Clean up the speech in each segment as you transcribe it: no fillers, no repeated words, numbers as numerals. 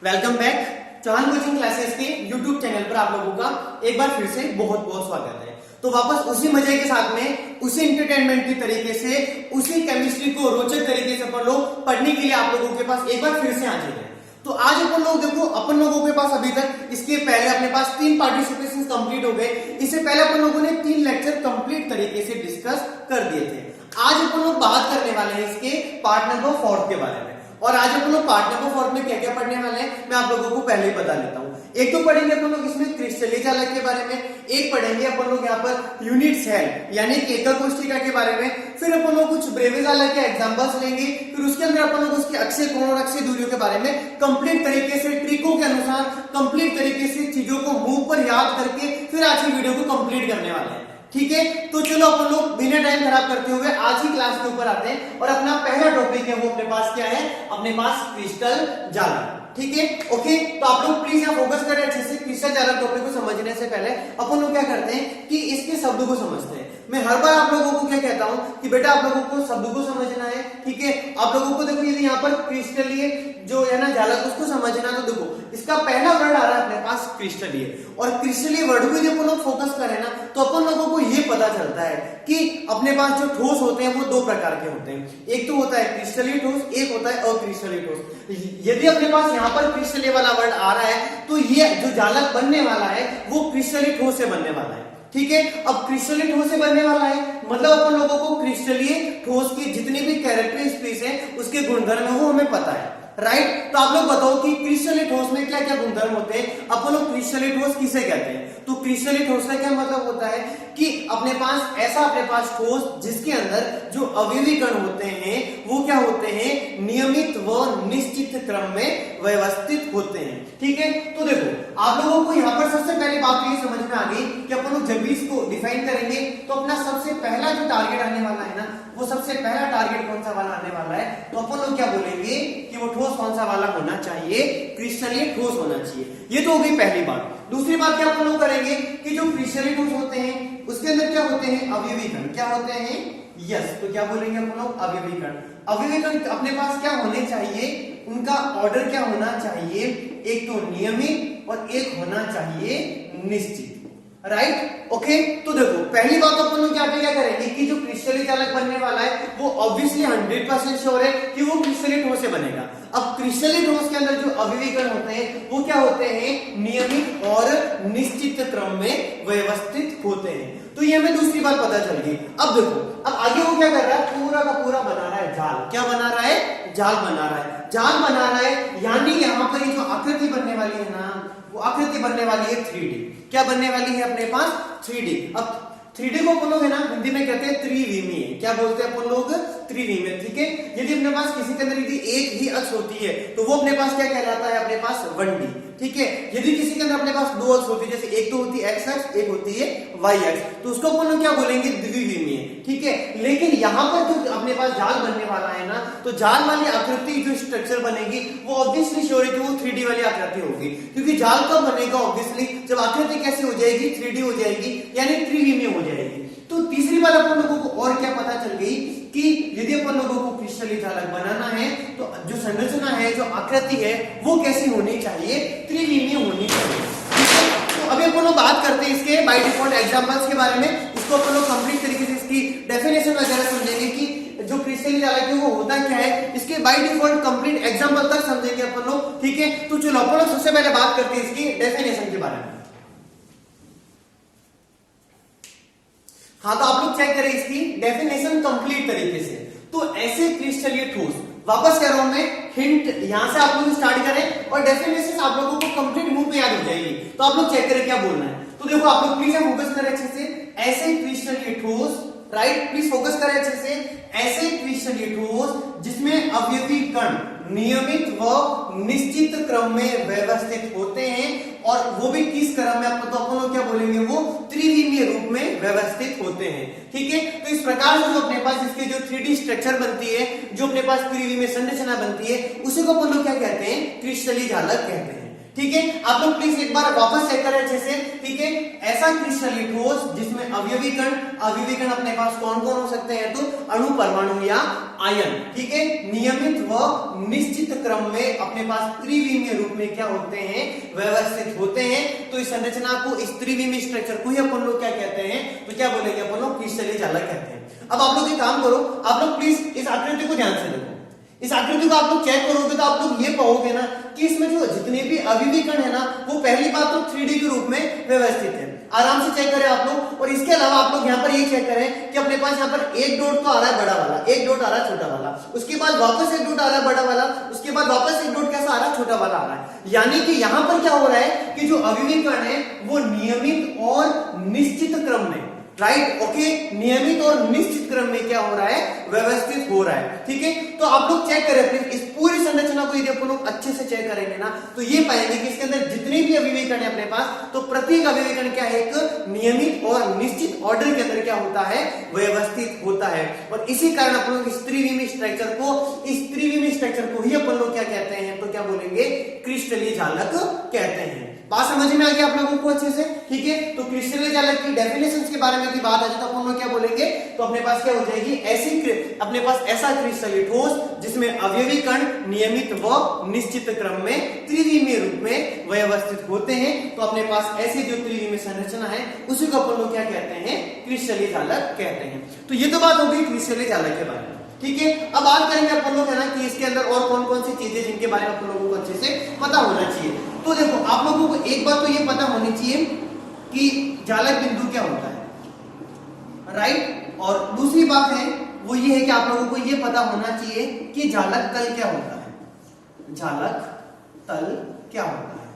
Welcome back Chauhan coaching classes के YouTube channel पर आप लोगों का एक बार फिर से बहुत बहुत स्वागत है। तो वापस उसी मजे के साथ में, उसी एंटरटेनमेंट की तरीके से, उसी केमिस्ट्री को रोचक तरीके से अपन लोग पढ़ने के लिए आप लोगों के पास एक बार फिर से हाजिर है। तो आज अपन लोग देखो, अपन लोगों के पास अभी तक इसके पहले अपने पास 3 पार्टिसिपेशन कंप्लीट हो गए। इससे पहले अपन लोगों ने 3 लेक्चर कंप्लीट तरीके से डिस्कस कर दिए थे। आज अपन लोग बात करने वाले हैं इसके पार्ट नंबर 4 के बारे में। और आज अपन लोग पार्ट नंबर 4 में क्या क्या पढ़ने वाले हैं मैं आप लोगों को पहले ही बता देता हूँ। एक तो पढ़ेंगे अपन लोग इसमें क्रिस्टलीय जालक के बारे में, एक पढ़ेंगे अपन लोग यहाँ पर यूनिट सेल यानी एकक कोशिका के बारे में, फिर अपन लोग कुछ ब्रेवे जालक के एग्जांपल्स लेंगे, फिर उसके अंदर अपन लोग उसके अक्षय कोण और अक्षय दूरियों के बारे में कंप्लीट तरीके से ट्रिकों के अनुसार कंप्लीट तरीके से चीजों को मुंह पर याद करके फिर आज की वीडियो को कंप्लीट करने वाले हैं। ठीक है, तो चलो अपन लोग बिना टाइम खराब करते हुए आज की क्लास के ऊपर आते हैं। और अपना पहला टॉपिक है वो अपने पास क्या है, अपने पास क्रिस्टल जालक। ठीक है, ओके। तो आप लोग प्लीज यहाँ फोकस करें अच्छे से। क्रिस्टल जालक टॉपिक को समझने से पहले अपन लोग क्या करते हैं कि इसके शब्द को समझते हैं। मैं हर बार आप लोगों को क्या कहता हूं कि बेटा आप लोगों को शब्द को समझना है। ठीक है, आप लोगों को देखो यदि यहाँ पर क्रिस्टलीय जो है ना जालक उसको समझना, तो देखो इसका पहला वर्ड आ रहा है अपने पास क्रिस्टलीय, और क्रिस्टलीय वर्ड को जब अपन लोग फोकस करें ना तो अपन लोगों को ये पता चलता है कि अपने पास जो ठोस होते हैं वो 2 प्रकार के होते हैं। एक तो होता है क्रिस्टलीय ठोस, एक होता है अक्रिस्टलीय ठोस। यदि अपने पास यहाँ पर क्रिस्टलीय वाला वर्ड आ रहा है तो ये जो जालक बनने वाला है वो क्रिस्टलीय ठोस से बनने वाला है। ठीक है, अब क्रिस्टलीय ठोस से बनने वाला है मतलब अपन लोगों को क्रिस्टलीय ठोस की जितनी भी कैरेक्टरिस्टिक्स हैं उसके गुणधर्म है वो हमें पता है, राइट। तो आप लोग बताओ कि क्रिस्टलीय ठोस में क्या क्या गुणधर्म होते हैं। अपन लोग क्रिस्टलीय ठोस किसे कहते हैं? तो क्रिस्टलीय ठोस का क्या मतलब होता है कि अपने पास ठोस जिसके अंदर जो अवयवी कण होते हैं वो क्या होते हैं, नियमित व निश्चित क्रम में व्यवस्थित होते हैं। ठीक है, तो देखो आप लोगों को यहाँ पर सबसे पहली बात ये समझ में आ गई कि अपन लोग जब भी इसको डिफाइन करेंगे तो अपना सबसे पहला जो टारगेट आने वाला है ना, वो सबसे पहला टारगेट कौन सा वाला आने वाला है, तो अपन लोग क्या बोलेंगे कि वो ठोस कौन सा वाला होना चाहिए, क्रिस्टलीय ठोस होना चाहिए। ये तो हो गई पहली बात। दूसरी बात क्या अपन लोग करेंगे कि जो क्रिस्टलीय ठोस होते हैं उसके अंदर क्या होते हैं, अवयवी कण। क्या होते हैं? यस, तो क्या बोलेंगे अपन लोग, अवयवी कण। अवयवी कण अपने पास क्या होने चाहिए, उनका ऑर्डर क्या होना चाहिए, एक तो नियमित और एक होना चाहिए निश्चित, राइट। ओके, तो देखो पहली बात अपन लोग क्या करेंगे कि जो क्रिस्टलीय जालक बनने वाला है वो ऑब्वियसली 100% श्योर है कि वो क्रिस्टलीय ठोस से बनेगा। अब क्रिस्टलीय ठोस के अंदर जो अवयवी कण होते हैं वो क्या होते हैं, नियमित और निश्चित क्रम में व्यवस्थित होते हैं। तो ये हमें दूसरी बात पता चल गई। अब देखो, अब आगे वो क्या कर रहा है, पूरा का पूरा बना रहा है जाल। क्या बना रहा है? जाल बना रहा है। जाल बना रहा है यानी यहाँ पर जो आकृति बनने वाली है ना, वो आकृति बनने वाली है 3D। क्या बनने वाली है अपने पास? 3D। अब 3D को अपन लोग है ना हिंदी में कहते हैं त्रिविमीय। क्या बोलते हैं अपन लोग? त्रिविमीय। ठीक है, यदि अपने पास किसी के अंदर यदि एक ही अक्ष होती है तो वो अपने पास क्या कहलाता है, अपने पास 1D। ठीक है, यदि किसी के अंदर अपने पास 2 अक्ष होती है, जैसे एक तो होती है x अक्ष, एक होती है y अक्ष, तो उसको अपन लोग क्या बोलेंगे, द्विविमीय। ठीक है, लेकिन यहाँ पर जो अपने पास जाल बनने वाला है ना, तो जाल वाली आकृति जो स्ट्रक्चर बनेगी वो ऑब्वियसली श्योर है कि वो 3D वाली आकृति होगी, क्योंकि जाल कब बनेगा, ऑब्वियसली जब आकृति कैसे हो जाएगी, 3D हो जाएगी यानी त्रिविमीय हो जाएगी। तो तीसरी बात अपन लोगों को और क्या पता चल गई कि यदि अपन लोगों को क्रिस्टलीय जालक बनाना है तो जो संरचना है, जो आकृति है वो कैसी होनी चाहिए, त्रिविमीय होनी चाहिए। ठीक है, तो अभी अपन लोग बात करते हैं इसके बाय डिफॉल्ट एग्जांपल्स के बारे में। इसको अपन लोग कंप्लीट तरीके से इसकी डेफिनेशन वगैरह समझेंगे कि जो क्रिस्टलीय जालक है वो होता क्या है, इसके बाय डिफॉल्ट कंप्लीट एग्जांपल तक समझेंगे अपन लोग। ठीक है, तो चलो अपन लोग सबसे पहले बात करते हैं इसकी डेफिनेशन के बारे में। हाँ, तो आप लोग चेक करें इसकी डेफिनेशन कंप्लीट तरीके से। तो ऐसे क्रिस्टलीय ठोस, वापस कह रहा हूं मैं, हिंट यहां से आप लोग स्टार्ट करें और डेफिनेशन आप लोगों को कंप्लीट मुंह पे याद हो जाएगी। तो आप लोग चेक करें क्या बोलना है। तो देखो आप लोग प्लीज फोकस करें अच्छे से। ऐसे क्रिस्टलीय ठोस, राइट, प्लीज फोकस करें अच्छे से। ऐसे क्रिस्टलीय ठोस जिसमें अवयवी कण नियमित व निश्चित क्रम में व्यवस्थित होते हैं, और वो भी किस क्रम में, आपको तो अपन लोग क्या बोलेंगे, वो त्रिविमीय रूप में व्यवस्थित होते हैं। ठीक है, तो इस प्रकार से जो अपने पास इसके जो 3D स्ट्रक्चर बनती है, जो अपने पास त्रिविमीय संरचना बनती है, उसी को अपन लोग क्या कहते हैं, क्रिस्टलीय जालक कहते हैं। ठीक है, आप लोग प्लीज एक बार वापस चेक करें अच्छे से। ठीक है, ऐसा ऐसा क्रिस्टलीय ठोस जिसमें अवयवी कण अपने पास कौन कौन हो सकते हैं, तो अणु, परमाणु या आयन, ठीक है, नियमित व निश्चित क्रम में अपने पास त्रिविमीय रूप में क्या होते हैं, व्यवस्थित होते हैं। तो इस संरचना को, इस त्रिविमीय स्ट्रक्चर को ही अपन लोग क्या कहते हैं, तो क्या बोलेंगे अपन लोग, क्रिस्टलीय जालक कहते हैं। अब आप लोग एक काम करो, आप लोग प्लीज इस आकृति को ध्यान से देखो। इस आकृति को आप लोग चेक करोगे तो आप लोग ये पाओगे ना कि इसमें जो जितने भी अवयवी कण है ना, वो पहली बात तो 3D के रूप में व्यवस्थित है। आराम से चेक करें आप लोग। और इसके अलावा आप लोग यहाँ पर ये चेक करें कि अपने पास यहाँ पर एक डॉट तो आ रहा है बड़ा वाला, एक डॉट आ रहा है छोटा वाला, उसके बाद वापस एक डॉट आ रहा है बड़ा वाला, उसके बाद वापस एक डॉट कैसा आ रहा है, छोटा वाला आ रहा है। यानी कि यहाँ पर क्या हो रहा है कि जो अवयवी कण है वो नियमित और निश्चित क्रम में, राइट, ओके, नियमित और निश्चित क्रम में क्या हो रहा है, व्यवस्थित हो रहा है, ठीक है। तो आप लोग चेक करें प्लीज, इस पूरी संरचना को यदि अपन लोग अच्छे से चेक करेंगे ना, तो ये पाएंगे कि इसके अंदर जितने भी अवयवी कण है अपने पास, तो प्रत्येक अवयवी कण क्या है, एक नियमित और निश्चित ऑर्डर के अंदर क्या होता है, व्यवस्थित होता है। और इसी कारण अपन लोग इस त्रिविमीय स्ट्रक्चर को ही अपन लोग क्या कहते हैं, तो क्या बोलेंगे, क्रिस्टलीय जालक कहते हैं। बात समझ में आ गई आप लोगों को अच्छे से, ठीक है। तो क्रिस्टलीय जालक की डेफिनेशंस के बारे में की बात आ जाए तो अपन लोग क्या बोलेंगे, तो अपने पास क्या हो जाएगी, अपने पास ऐसा क्रिस्टलीय ठोस जिसमें अवयवी कण नियमित व निश्चित क्रम में त्रिविमीय रूप में व्यवस्थित होते हैं। तो अपने पास ऐसी जो त्रिविमीय संरचना है उसी को अपन लोग क्या कहते हैं, क्रिस्टलीय जालक कहते हैं। तो ये तो बात हो गई क्रिस्टलीय जालक के बारे में, ठीक है। अब बात करेंगे अपन लोग है ना कि इसके अंदर और कौन कौन सी चीजें जिनके बारे में अपन लोगों को अच्छे से पता होना चाहिए। तो देखो आप लोगों को एक बात तो ये पता होनी चाहिए कि जालक बिंदु क्या होता है, राइट। और दूसरी बात है वो ये है कि आप लोगों को ये पता होना चाहिए कि जालक तल क्या होता है, जालक तल क्या होता है,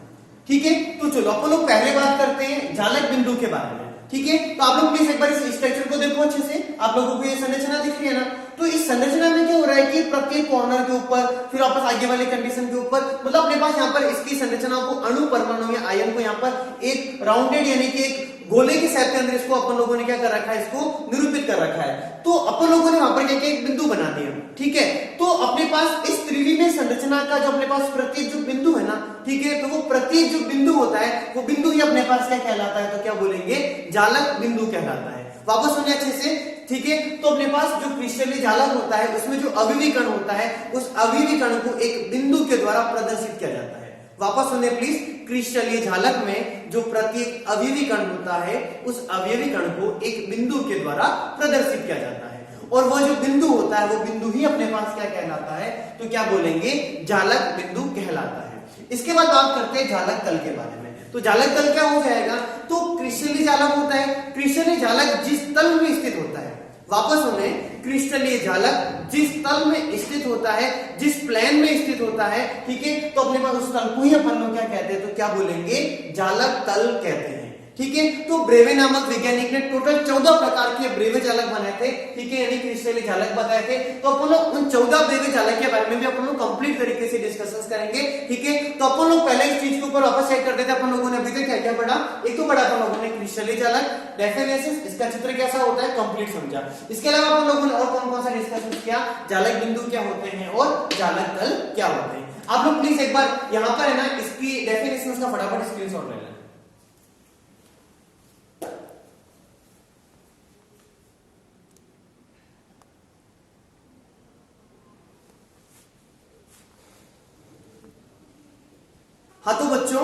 ठीक है। तो चलो अपन लोग पहले बात करते हैं जालक बिंदु के बारे में, ठीक है। तो आप लोग प्लीज एक बार इस स्ट्रक्चर को देखो अच्छे से, आप लोगों को ये संरचना दिख रही है ना। तो इस संरचना में क्या हो रहा है कि प्रत्येक कॉर्नर के ऊपर, फिर वापस आगे वाले कंडीशन के ऊपर, मतलब अपने पास यहाँ पर इसकी संरचना को अणु, परमाणु या आयन को यहाँ पर एक राउंडेड यानी कि एक गोले के शेप के अंदर इसको अपन लोगों ने क्या कर रखा है, इसको निरूपित कर रखा है। तो अपन लोगों ने वहां पर क्या एक बिंदु बना दिया, ठीक है। तो अपने पास इस त्रिविमीय संरचना का जो अपने पास प्रत्येक जो बिंदु है ना, ठीक है, तो वो प्रत्येक जो बिंदु होता है वो बिंदु ही अपने पास क्या कहलाता है, तो क्या बोलेंगे, जालक बिंदु कहलाता है। वापस सुनिए अच्छे से, ठीक है। तो अपने पास जो क्रिस्टलीय जालक होता है उसमें जो अवयवी कण होता है, उस अवयवी कण को एक बिंदु के द्वारा प्रदर्शित किया जाता है। वापस सुनिए प्लीज, क्रिस्टलीय जालक में जो प्रत्येक अवयवी कण होता है उस अवयवी कण को एक बिंदु के द्वारा प्रदर्शित किया जाता है। और वो जो बिंदु होता है वो बिंदु ही अपने पास क्या कहलाता है, तो क्या बोलेंगे, जालक बिंदु कहलाता है। इसके बाद बात करते हैं जालक तल के बारे में। तो जालक तल क्या हो जाएगा, तो क्रिस्टलीय जालक होता है, क्रिस्टलीय जालक जिस तल में स्थित होता है, वापस सुने, क्रिस्टलीय जालक जिस तल में स्थित होता है, जिस प्लेन में स्थित होता है, ठीक है, तो अपने पास उस तल को ही अपन लोग क्या कहते हैं, तो क्या बोलेंगे, जालक तल कहते हैं, ठीक है। तो ब्रेवे नामक वैज्ञानिक ने टोटल 14 प्रकार के ब्रेवे जालक बनाए थे, ठीक है, यानी क्रिस्टलीय जालक बताए थे। तो अपन लोग उन 14 ब्रेवे जालक के बारे में भी अपन लोग कंप्लीट तरीके से डिस्कशन करेंगे, ठीक है। तो अपन लोग पहले इस चीज के ऊपर वापस चेक कर देते हैं। अपन लोगों ने अभी तक क्या क्या पढ़ा, एक तो पढ़ा अपन लोगों ने क्रिस्टलीय जालक, डेफिनेशन, इसका चित्र कैसा होता है, कंप्लीट समझा। इसके अलावा अपन लोगों ने और कौन कौन सा डिस्कशन किया, जालक बिंदु क्या होते हैं और जालक तल क्या होते हैं। आप लोग प्लीज एक बार यहां पर है ना इसकी डेफिनेशन का फटाफट स्क्रीनशॉट ले लें। हाँ तो बच्चों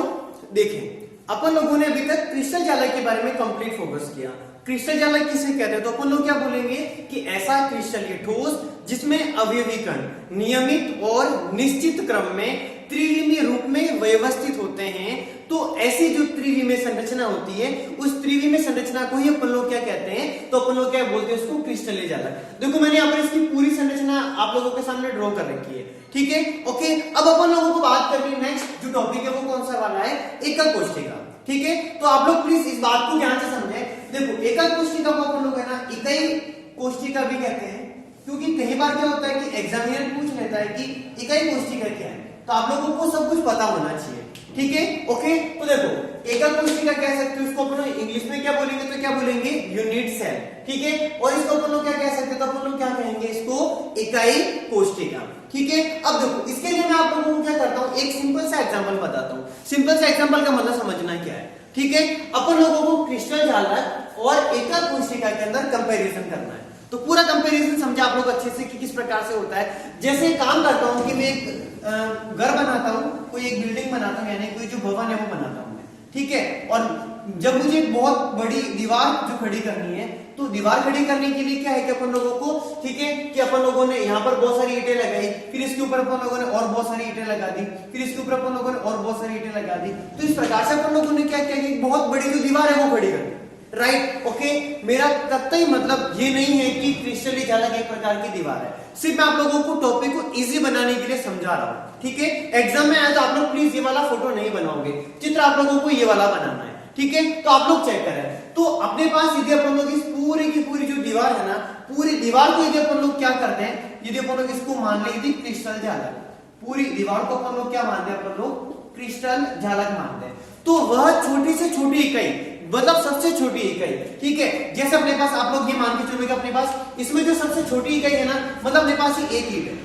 देखें, अपन लोगों ने अभी तक क्रिस्टल जालक के बारे में कंप्लीट फोकस किया। क्रिस्टल जालक किसे कहते हैं, तो अपन लोग क्या बोलेंगे कि ऐसा क्रिस्टलीय ठोस जिसमें अवयवी कण नियमित और निश्चित क्रम में त्रिविमीय रूप में व्यवस्थित होते हैं। तो ऐसी जो त्रिविमीय संरचना होती है उस त्रिविमीय संरचना को ही अपन लोग क्या कहते हैं, तो अपन लोग क्या बोलते हैं उसको, क्रिस्टलीय जालक। देखो मैंने यहाँ पर इसकी पूरी संरचना आप लोगों के सामने ड्रॉ कर रखी है, ठीक है, ओके। अब अपन लोगों को बात करनी है नेक्स्ट जो टॉपिक है वो कौन सा वाला है, एकक कोष्ठिका, ठीक है। तो आप लोग प्लीज इस बात को ध्यान से समझें। देखो एकक कोष्ठिका को अपन लोग है ना इकाई कोष्ठिका भी कहते हैं, क्योंकि कई बार क्या होता है कि एग्जामिनर पूछ लेता है कि इकाई कोष्ठिका क्या है, तो आप लोगों को सब कुछ पता होना चाहिए, ठीक है, ओके। तो देखो एकक कोष्ठिका कह सकते हो, इसको अपन इंग्लिश में क्या बोलेंगे, तो क्या बोलेंगे, यूनिट सेल, ठीक है। और इसको अपन लोग क्या कह सकते हैं, तो अपन लोग क्या कहेंगे इसको, इकाई कोष्ठिका, ठीक है। अब देखो इसके लिए मैं आप लोगों को क्या करता हूं, एक सिंपल सा एग्जांपल बताता हूं। सिंपल सा एग्जांपल का मतलब समझना क्या है। ठीक है, अपन लोगों को क्रिस्टल झालक और एका कोशिका के अंदर कंपैरिजन करना है। तो पूरा कंपैरिजन समझा आप लोग अच्छे से कि किस प्रकार से होता है। जैसे काम करता हूं कि मैं एक घर बनाता हूं, कोई एक बिल्डिंग बनाता हूं, यानी कोई जो भवन है वो बनाता हूं मैं, ठीक है। और जब मुझे बहुत बड़ी दीवार जो खड़ी करनी है, तो दीवार खड़ी करने के लिए क्या है कि अपन लोगों को, ठीक है, कि अपन लोगों ने यहाँ पर बहुत सारी ईंटें लगाई, फिर इसके ऊपर अपन लोगों ने और बहुत सारी ईंटें लगा दी, फिर इसके ऊपर अपन लोगों ने और बहुत सारी ईंटें लगा दी। तो इस प्रकार से अपन लोगों ने क्या किया कि बहुत बड़ी जो दीवार है वो खड़ी कर दी, राइट। ओके, मेरा कतई मतलब ये नहीं है कि क्रिस्टल झालक एक प्रकार की दीवार है, सिर्फ मैं आप लोगों को टॉपिक को इजी बनाने के लिए समझा रहा हूं, ठीक है। एग्जाम में आया तो आप लोग प्लीज ये वाला फोटो नहीं बनाओगे, चित्र आप लोगों को ये वाला बनाना है, ठीक है। तो आप लोग चेक करें, तो अपने पास यदि अपन लोग इस पूरी की पूरी जो दीवार है ना, पूरी दीवार को यदि अपन लोग क्या करते हैं, यदि अपन लोग इसको मान ले यदि क्रिस्टल झालक, पूरी दीवार को अपन लोग क्या मानते हैं, अपन लोग क्रिस्टल झालक मानते हैं, तो वह छोटी से छोटी इकाई, मतलब सबसे छोटी इकाई, ठीक है। जैसे अपने पास आप लोग ये मान के चलोगे, अपने पास इसमें जो सबसे छोटी इकाई है ना, मतलब अपने पास ये एक ईंट है,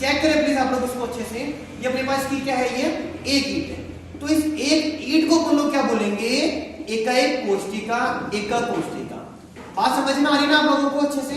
चेक करें प्लीज आप लोग इसको अच्छे से, ये अपने पास की क्या है, ये एक ईंट है। तो इस एक ईंट को अपन लोग क्या बोलेंगे, इकाई कोष्टिका, एकक कोष्टिका। बात समझ में आ रही ना आप लोगों को अच्छे से?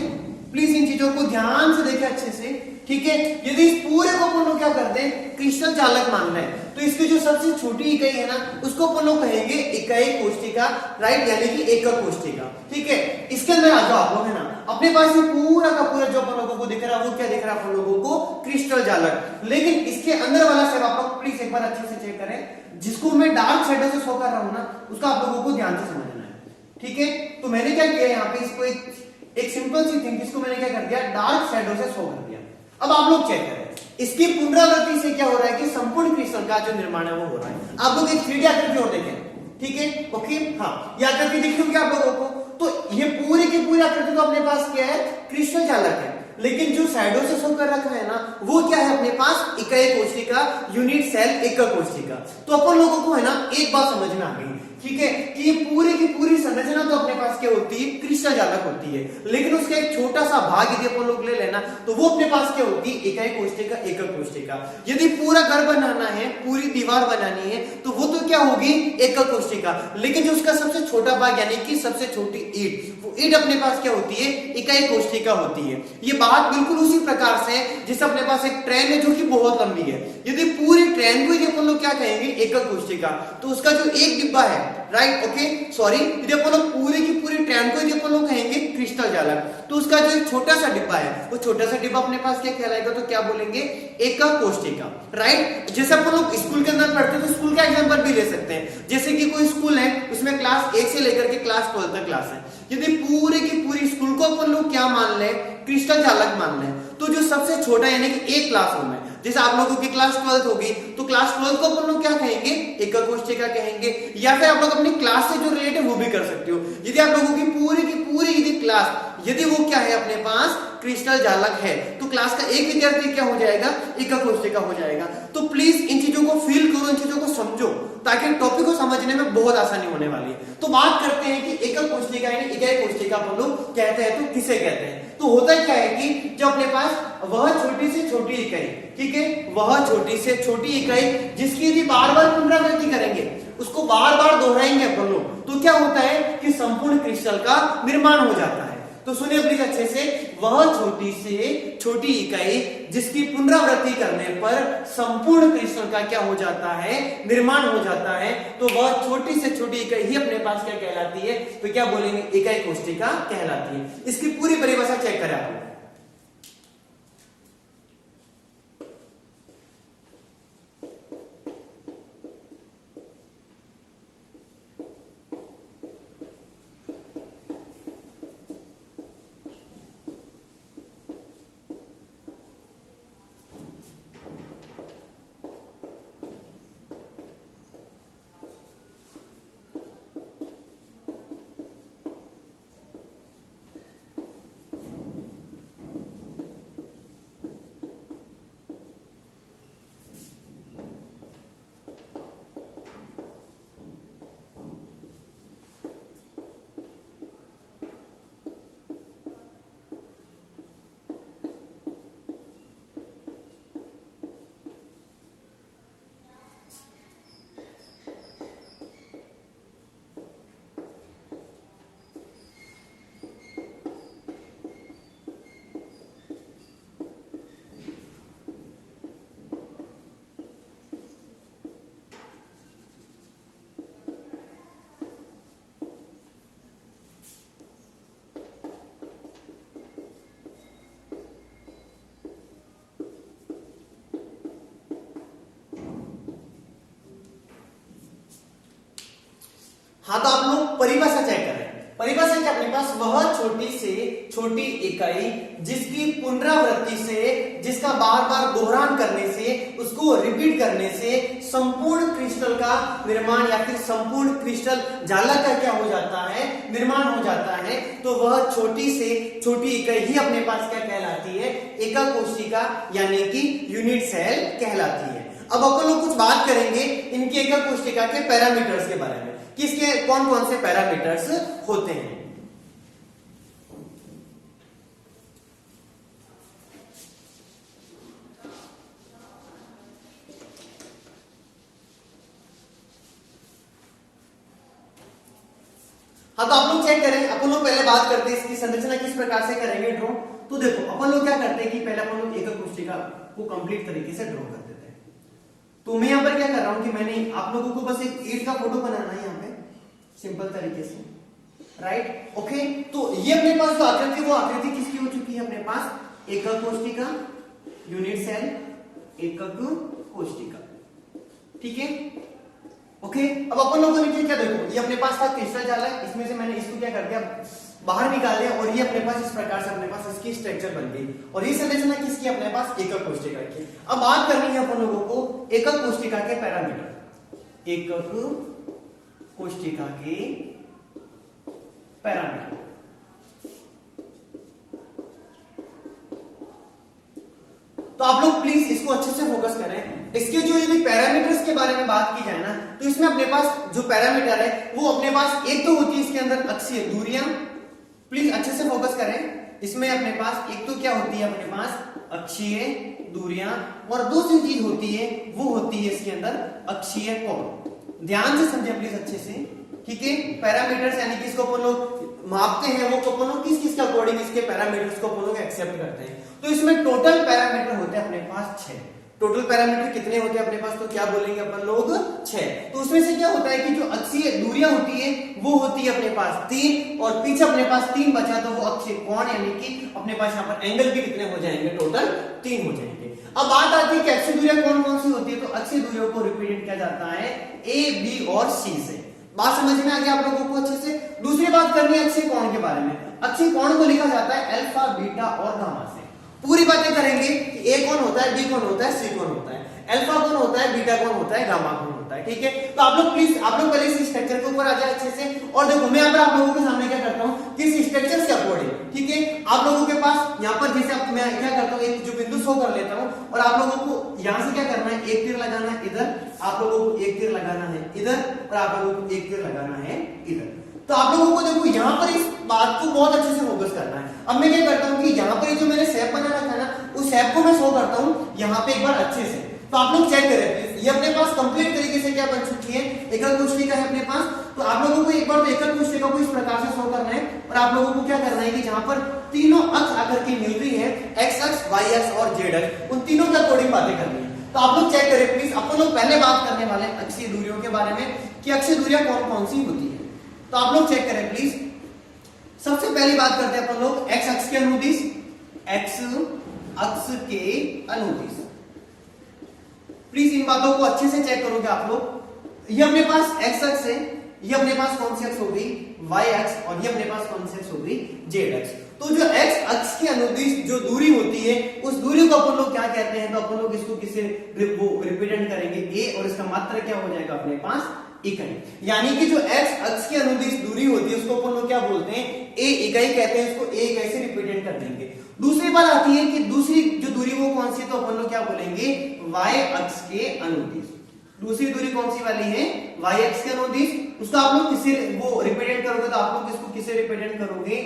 प्लीज इन चीजों को ध्यान से देखें अच्छे से, ठीक है। यदि इस पूरे को अपन लोग क्या करते हैं, क्रिस्टल झालक मान रहे हैं, तो इसकी जो सबसे छोटी इकाई है ना, उसको अपन लोग कहेंगे इकाई कोष्टिका, राइट, यानी कि एकक कोष्टिका, ठीक है। इसके अंदर आ जाओ आप लोग, है ना, अपने पास ये पूरा का पूरा जो अपन लोगों को दिख रहा है, वो क्या दिख रहा है अपन लोगों को, क्रिस्टल झालक। लेकिन इसके अंदर वाला सब आप लोग प्लीज एक बार अच्छे से चेक करें, जिसको मैं डार्क शेडो से शो कर रहा हूं ना, उसका आप लोगों को ध्यान से समझना है, ठीक है। तो मैंने क्या किया यहाँ पे, इसको एक सिंपल सी थिंग, इसको मैंने क्या कर दिया, डार्क शेडो से शो कर दिया। अब आप लोग चेक करें, इसकी पुनरावृत्ति से क्या हो रहा है कि संपूर्ण क्रिस्टल का जो निर्माण है वो हो रहा है। आप लोग एक 3D आकृति और देखें, ठीक है, ओके, हाँ, ये आकृति दिख रही होगी आप लोगों को। तो ये पूरी की पूरी आकृति तो अपने पास क्या है, क्रिस्टल झालक है, लेकिन जो शैडो से शो कर रखा है ना, वो क्या है अपने पास, इकाई कोशिका, यूनिट सेल, एकक कोशिका। तो अपन लोगों को है ना एक बात समझ में आ गई, ठीक है, कि ये पूरी की पूरी संरचना तो अपने पास क्या होती है, क्रिस्टल झालक होती है, लेकिन उसका एक छोटा सा भाग यदि अपन लोग ले लेना, तो वो अपने पास क्या होती है, इकाई कोशिका, एकक कोशिका। यदि पूरा घर बनाना है, पूरी दीवार बनानी है, तो वो तो क्या होगी, एकक कोशिका, लेकिन जो उसका सबसे छोटा भाग यानी कि सबसे छोटी ईंट, वो ईंट अपने पास क्या होती है, इकाई कोशिका होती है। ये बात बिल्कुल उसी प्रकार से जैसे अपने पास एक ट्रेन है जो कि बहुत लंबी है, यदि पूरी ट्रेन को यदि अपन लोग क्या कहेंगे, एकक कोशिका, तो उसका जो एक डिब्बा है, राइट, ओके, सॉरी, यदि अपन लोग पूरी की पूरी ट्रेन को यदि अपन लोग कहेंगे क्रिस्टल झालक, तो उसका जो एक छोटा सा डिब्बा है, वो छोटा सा डिब्बा अपने पास क्या कहलाएगा, तो क्या बोलेंगे, एकक कोशिका, राइट। जैसे अपन लोग स्कूल के अंदर पढ़ते हैं, तो स्कूल का एग्जांपल भी ले सकते हैं। जैसे कि कोई स्कूल है, उसमें क्लास 1 से लेकर के क्लास 12 तक क्लास है, यदि पूरी की पूरी स्कूल को अपन लोग क्या मान ले, क्रिस्टल झालक मान ले, तो जो सबसे छोटा यानी कि एक क्लासरूम है, जैसे आप लोगों की क्लास 12 होगी, तो क्लास 12 को अपन लोग क्या कहेंगे, एकक कोशिका कहेंगे, या फिर आप लोग अपनी क्लास से जो रिलेटेड वो भी कर सकते हो। यदि आप लोगों की पूरी यदि क्लास, यदि वो क्या है अपने पास क्रिस्टल झालक है, तो क्लास का एक विद्यार्थी क्या हो जाएगा, एकक कोशिका हो जाएगा। तो प्लीज इन चीजों को फील करो, इन चीजों को समझो, ताकि टॉपिक को समझने में बहुत आसानी होने वाली है। तो बात करते हैं कि एकक कोशिका यानी इकाई कोशिका अपन लोग कहते हैं तो किसे कहते हैं। तो होता क्या है कि जब अपने पास वह छोटी से छोटी इकाई, ठीक है, वह छोटी से छोटी इकाई जिसकी यदि बार बार पुनरावृत्ति करेंगे, उसको बार बार दोहराएंगे अपन लोग, तो क्या होता है कि संपूर्ण क्रिस्टल का निर्माण हो जाता है। तो सुनिए प्लीज अच्छे से, वह छोटी से छोटी इकाई जिसकी पुनरावृत्ति करने पर संपूर्ण क्रिस्टल का क्या हो जाता है, निर्माण हो जाता है, तो वह छोटी से छोटी इकाई ही अपने पास क्या कहलाती है, तो क्या बोलेंगे, इकाई कोशिका कहलाती है। इसकी पूरी परिभाषा चेक करें आप। हाँ, तो आप लोग परिभाषा चेक करें। परिभाषा क्या अपने पास वह छोटी से छोटी इकाई जिसकी पुनरावृत्ति से, जिसका बार बार दोहरान करने से, उसको रिपीट करने से संपूर्ण क्रिस्टल का निर्माण या फिर संपूर्ण क्रिस्टल जाला का क्या हो जाता है, निर्माण हो जाता है। तो वह छोटी से छोटी इकाई ही अपने पास क्या कहलाती है, एका कोशिका यानी कि यूनिट सेल कहलाती है। अब अपन लोग कुछ बात करेंगे इनकी एका कोशिका के पैरामीटर्स के बारे में, किसके कौन कौन से पैरामीटर्स होते हैं। हाँ, तो आप लोग चेक करें। अपन लोग पहले बात करते हैं इसकी संरचना किस प्रकार से करेंगे ड्रॉ। तो देखो अपन लोग क्या करते हैं कि पहले अपन लोग एकक कोशिका को कंप्लीट तरीके से ड्रॉ कर देते हैं। तो मैं यहाँ पर क्या कर रहा हूं कि मैंने आप लोगों को बस एक ईंट का फोटो बनाना है यहाँ पे सिंपल तरीके से, राइट, ओके। तो ये अपने पास जो आकृति, वो आकृति किसकी हो चुकी है अपने पास, एकक कोशिका, यूनिट सेल, एकक कोशिका, ठीक है, ओके। अब अपन लोगों ने क्या देखो, ये अपने पास था क्रिस्टल जाला है, इसमें से मैंने इसको क्या कर दिया, बाहर निकाल दिया और ये अपने पास इस प्रकार से अपने पास इसकी स्ट्रक्चर बन गई। और ये संरचना किसकी अपने पास, एकक कोशिका की। अब बात करनी है अपन लोगों को एकक कोशिका के पैरामीटर, एकक कोशिका के पैरामीटर। तो आप लोग प्लीज इसको अच्छे से फोकस करें। इसके जो यदि पैरामीटर्स के बारे में बात की जाए ना, तो इसमें अपने पास जो पैरामीटर है वो अपने पास एक तो होती है इसके अंदर अक्षीय दूरियां, प्लीज अच्छे से फोकस करें। इसमें अपने पास एक तो क्या होती है अपने पास अक्षीय दूरियां, और दूसरी चीज होती है वो होती है इसके अंदर अक्षीय कोण। ध्यान से समझे प्लीज अच्छे से, ठीक है। पैरामीटर्स यानी कि इसको अपन लोग मापते हैं, वो अपन लोग किस किस के अकॉर्डिंग इसके पैरामीटर्स को अपन लोग एक्सेप्ट करते हैं। तो इसमें टोटल पैरामीटर होते हैं अपने पास 6। टोटल पैरामीटर कितने होते हैं अपने पास, तो क्या बोलेंगे अपन लोग 6। तो उसमें से क्या होता है कि जो अक्षीय दूरियां होती है वो होती है अपने पास 3, और पीछे अपने पास 3 बचा तो वो अक्षीय कोण यानी कि अपने पास यहाँ पर एंगल भी कितने हो जाएंगे, टोटल 3 हो जाएंगे। अब बात आती है कि अक्षीय दूरियां कौन कौन सी होती है, तो अक्षीय दूरियों को रिप्रेजेंट किया जाता है ए, बी और सी से। बात समझ में आ गया आप लोगों को अच्छे से। दूसरी बात करनी है अक्षीय कोण के बारे में। अक्षीय कोण को लिखा जाता है अल्फा, बीटा और गामा से। पूरी बातें करेंगे कि ए कौन होता है, बी कौन होता है, सी कौन होता है, अल्फा कौन होता है, बीटा कौन होता है, गामा कौन होता है, ठीक है। तो आप लोग प्लीज आप लोग पहले इस स्ट्रक्चर के ऊपर आ जाए अच्छे से। और देखो मैं यहाँ पर आप लोगों के सामने क्या करता हूँ कि इस स्ट्रक्चर से अकॉर्डिंग, ठीक है, आप लोगों के पास यहाँ पर जैसे मैं क्या करता हूँ एक जो बिंदु शो कर लेता हूँ, और आप लोगों को यहाँ से क्या करना है, एक तीर लगाना है इधर, आप लोगों को एक तीर लगाना है इधर, और आप लोगों को एक तीर लगाना है इधर। तो आप लोगों को देखो यहाँ पर इस बात को बहुत अच्छे से फोकस करना है। अब मैं क्या करता हूँ कि यहाँ पर जो मैंने शेप बना रखा है ना, उस शेप को मैं शो करता हूँ यहाँ पे एक बार अच्छे से। तो आप लोग चेक करें प्लीज, ये अपने पास कंप्लीट तरीके से क्या बन चुकी है, एकल कोशिका है अपने पास। तो आप लोगों को एक बार तो एकल कोशिका को इस प्रकार से शो करना है, और आप लोगों को क्या करना है कि जहां पर तीनों अक्ष आकर के मिल रही है, एक्स अक्ष, वाई अक्ष और जेड अक्ष, उन तीनों के अकॉर्डिंग बातें करनी है। तो आप लोग चेक करें प्लीज। अपन लोग पहले बात करने वाले हैं अक्षीय दूरियों के बारे में कि अक्षीय दूरियां कौन कौन सी होती है। तो आप लोग चेक करें प्लीज। सबसे पहली बात करते हैं अपन लोग एक्स अक्ष के अनुदिश, एक्स अक्ष के अनुदिश। प्लीज इन बातों को अच्छे से चेक करोगे आप लोग। ये अपने पास एक्स अक्ष है, ये अपने पास कौन सी अक्ष हो गई, वाई अक्ष, और ये अपने पास कौन सी अक्ष हो गई, जेड अक्ष। तो जो एक्स अक्ष के अनुदिश जो दूरी होती है, उस दूरी को अपन लोग क्या कहते हैं, तो अपन लोग इसको किसे रिप्रेजेंट करेंगे, ए, और इसका मात्रा क्या हो जाएगा अपने पास, इकाई। यानी कि जो एक्स अक्ष के अनुदिश दूरी होती है उसको अपन लोग क्या बोलते हैं, ए इकाई कहते हैं। इसको ए इकाई से रिप्रेजेंट कर देंगे। दूसरी बात आती है कि दूसरी जो दूरी वो कौन सी है, तो अपन लोग क्या बोलेंगे, वाई अक्ष के अनुदिश। दूसरी दूरी कौन सी वाली है, वाई अक्ष के अनुदिश। उसको आप लोग किसे वो रिप्रेजेंट करोगे, तो आप लोग इसको किसे रिप्रेजेंट करोगे,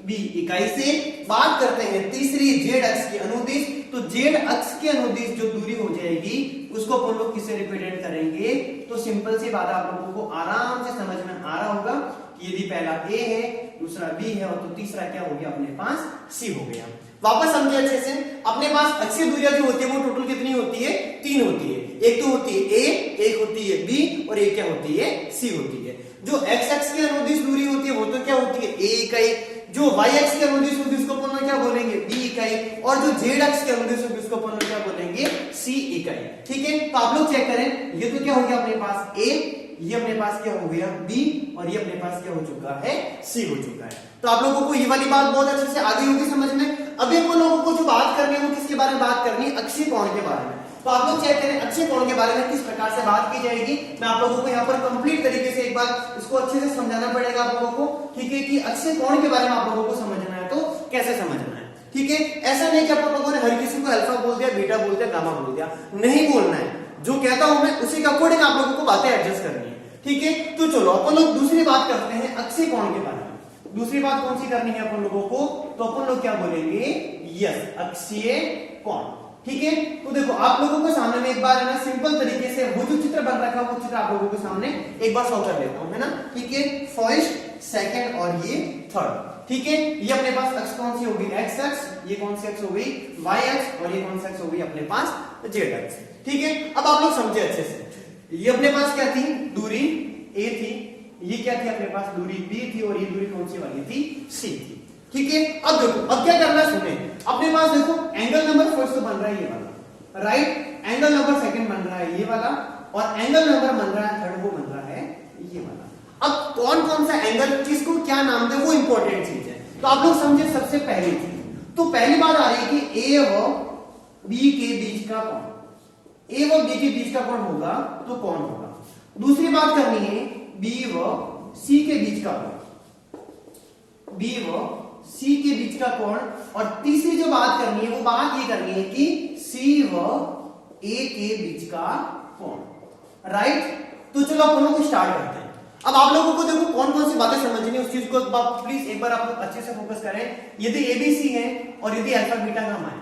बी इकाई से। बात करते हैं तीसरी जेड अक्ष के अनुदिश। तो जेड अक्ष के अनुदिश जो दूरी हो जाएगी उसको अपन लोग किसे रिप्रेजेंट करेंगे, तो सिंपल सी बात आप लोगों को आराम से समझ में आ रहा होगा कि यदि पहला ए है, दूसरा बी है, और तो तीसरा क्या हो गया अपने पास, सी हो गया। वापस समझे अच्छे से। अपने पास अक्षीय दूरियां जो होती है वो टोटल कितनी होती है, 3 होती है। एक तो होती है ए, एक होती है बी, और एक क्या होती है, सी होती है। जो एक्स अक्ष के अनुदिश दूरी होती है वो तो क्या होती है, ए इकाई। जो वाई अक्ष के अनुदिश होती है उसको अपन लोग क्या बोलेंगे, बी इकाई। और जो जेड अक्ष के अनुदिश होती है उसको अपन लोग क्या बोलेंगे, सी इकाई। ठीक है। तो आप लोग चेक करें, ये तो क्या हो गया अपने पास, ए, ये अपने पास क्या हो गया बी, और ये अपने पास क्या हो चुका है सी हो चुका है। तो आप लोगों को ये वाली बात बहुत अच्छे से आ गई होगी समझ में। अभी हम लोगों को जो बात करनी है वो किसके बारे में बात करनी है, अक्षीय कोण के बारे में। तो आप लोग चेक करें अक्षीय कोण के बारे में किस प्रकार से बात की जाएगी। मैं आप लोगों को यहाँ पर कंप्लीट तरीके से एक बार इसको अच्छे से समझाना पड़ेगा आप लोगों को, ठीक है, कि अक्षीय कोण के बारे में आप लोगों को समझना है तो कैसे समझना है, ठीक है। ऐसा नहीं कि आप लोगों ने हर किसी को अल्फा बोल दिया, बीटा बोल दिया, गामा बोल दिया, नहीं बोलना है। जो कहता हूं मैं उसी के अकॉर्डिंग आप लोगों को बातें एडजस्ट करनी है, ठीक है। तो चलो अपन लोग दूसरी बात करते हैं अक्षीय कोण के बारे में। दूसरी बात कौन सी करनी है अपन लोगों को, तो अपन लोग क्या बोलेंगे, यस, अक्षीय कोण, ठीक है। तो देखो आप लोगों को सामने में एक बार है ना सिंपल तरीके से वो जो चित्र बन रखा है वो चित्र आप लोगों के सामने एक बार सॉल्व कर लेता हूं, है ना, ठीक है। फर्स्ट, सेकंड और ये थर्ड, ठीक है। ये अपने पास अक्ष कौन सी होगी, एक्स अक्ष, ये कौन सी अक्ष हो गई, वाई अक्ष, और ये कौन सी अक्ष हो गई अपने पास, जेड अक्ष, ठीक है। अब आप लोग समझे अच्छे से। ये अपने पास क्या थी, दूरी ए थी, ये क्या थी अपने पास, दूरी बी थी, और ये दूरी कौन सी वाली थी, सी थी, ठीक है। अब देखो अब क्या करना है, सुने अपने पास देखो एंगल नंबर फर्स्ट तो बन रहा है ये वाला, राइट, एंगल नंबर सेकंड बन रहा है ये वाला, और एंगल नंबर बन रहा है थर्ड वो बन रहा है ये वाला। अब कौन कौन सा एंगल किसको क्या नाम दे वो इंपॉर्टेंट चीज है। तो आप लोग समझे सबसे पहली चीज, तो पहली बात आ रही है कि ए व बी के बीच का कोण, ए व बी के बीच का कोण होगा तो कौन होगा। दूसरी बात करनी है बी व सी के बीच का कोण, बी व सी के बीच का कोण, और तीसरी जो बात करनी है वो बात ये करनी है कि सी व ए के बीच का कोण, राइट। तो चलो अपन लोग स्टार्ट करते हैं। अब आप लोगों को देखो कौन कौन सी बातें समझनी है उस चीज को प्लीज एक बार आप लोग अच्छे से फोकस करें। यदि एबीसी है और यदि अल्फा बीटा गामा है,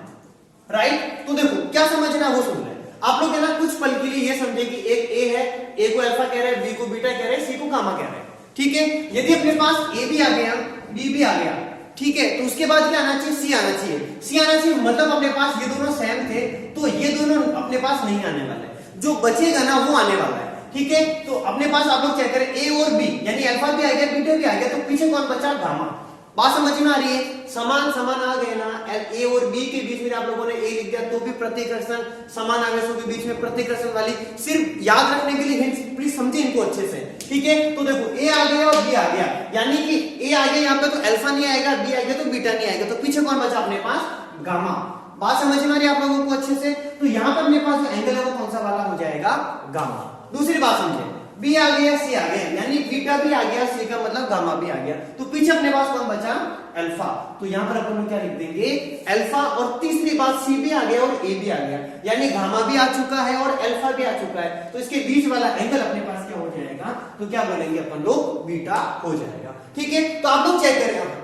राइट, तो देखो क्या समझना है वो सुन ले। आप लोग है ना कुछ पल के लिए ये समझे कि एक ए है, ए को अल्फा कह रहे हैं, बी को बीटा कह रहे हैं, सी को गामा कह रहे हैं, ठीक है। यदि अपने पास ए भी आ गया, बी भी आ गया, ठीक है, तो उसके बाद क्या आना चाहिए, सी आना चाहिए। सी आना चाहिए मतलब अपने पास ये दोनों सेम थे तो ये दोनों अपने पास नहीं आने वाले, जो बचेगा ना वो आने वाला है, ठीक है। तो अपने पास आप लोग चेक करें ए और बी, यानी अल्फा भी आ गया बीटा भी आ गया, तो पीछे कौन बचा, गामा। बात समझ में आ रही है, समान समान आ गए ना, ए और बी के बीच में आप लोगों ने ए लिख दिया तो भी प्रतिकर्षण, समान आवेशों के बीच में प्रतिकर्षण वाली, सिर्फ याद रखने के लिए हिंट्स प्लीज समझे इनको अच्छे से, ठीक है। तो देखो ए आ गया और बी आ गया, यानी कि ए आ गया यहाँ पे तो अल्फा नहीं आएगा, बी आएगा तो बीटा नहीं आएगा, तो पीछे कौन बचा अपने पास, गामा। बात समझ में आ रही है आप लोगों को अच्छे से। तो यहाँ पर अपने पास जो एंगल है वो कौन सा वाला हो जाएगा, गामा। दूसरी बात समझे, बी आ गया सी आ गया, यानी बीटा भी आ गया, सी का मतलब गामा भी आ गया, तो पीछे अपने पास कौन बचा, अल्फा। तो यहां पर अपन लोग क्या लिख देंगे, अल्फा। और तीसरी बात सी भी आ गया और ए भी आ गया, यानी गामा भी आ चुका है और अल्फा भी आ चुका है, तो इसके बीच वाला एंगल अपने पास क्या हो जाएगा, तो क्या बोलेंगे अपन लोग, बीटा हो जाएगा, ठीक है। तो आप लोग चेक करें,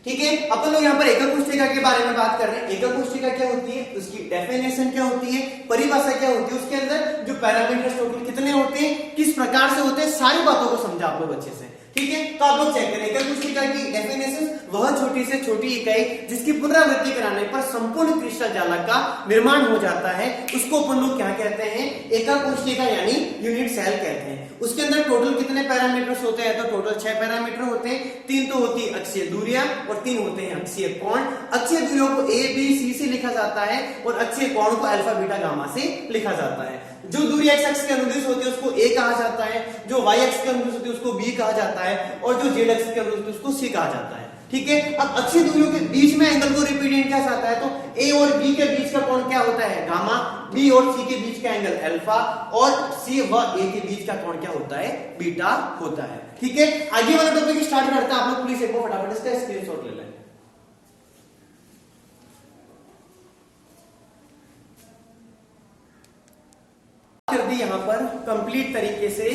ठीक है। अपन लोग यहाँ पर एकक पुस्तिका के बारे में बात कर रहे हैं। एकक पुस्तिका क्या होती है, उसकी डेफिनेशन क्या होती है, परिभाषा क्या होती है, उसके अंदर जो पैरामीटर्स टोटल कितने होते हैं, किस प्रकार से होते हैं, सारी बातों को समझा आप लोग अच्छे से, ठीक है। तो आप लोग चेक करें एकक पुस्तिका की डेफिनेशन, वह छोटी से छोटी इकाई जिसकी पुनरावृत्ति कराने पर संपूर्ण क्रिस्टल जालक का निर्माण हो जाता है, उसको अपन लोग क्या कहते हैं, एकक पुस्तिका यानी यूनिट सेल कहते हैं। उसके अंदर टोटल कितने पैरामीटर्स होते हैं, तो टोटल 6 पैरामीटर होते हैं। 3 तो होती है अक्षीय दूरियां और 3 होते हैं अक्षीय कोण। अक्षीय दूरियों को ए बी सी से लिखा जाता है और अक्षीय कोण को अल्फा बीटा गामा से लिखा जाता है। जो दूरी एक्स अक्ष के अनुदिश होती है उसको ए कहा जाता है, जो वाई अक्ष के अनुदिश होती है उसको बी कहा जाता है, और जो जेड अक्ष के अनुदिश होती है उसको सी कहा जाता है, ठीक है। अब अक्षीय दूरियों के बीच में एंगल को रिप्रेजेंट किया जाता है, तो ए और बी के बीच का कोण क्या होता है, गामा। बी और सी के बीच का एंगल अल्फा, और सी व ए के बीच का कोण क्या होता है, बीटा होता है, ठीक है। आगे वाला टॉपिक स्टार्ट करते हैं। आप लोग प्लीज एक बार फटाफट इसका स्क्रीनशॉट ले लें। कर दी यहाँ पर कंप्लीट तरीके से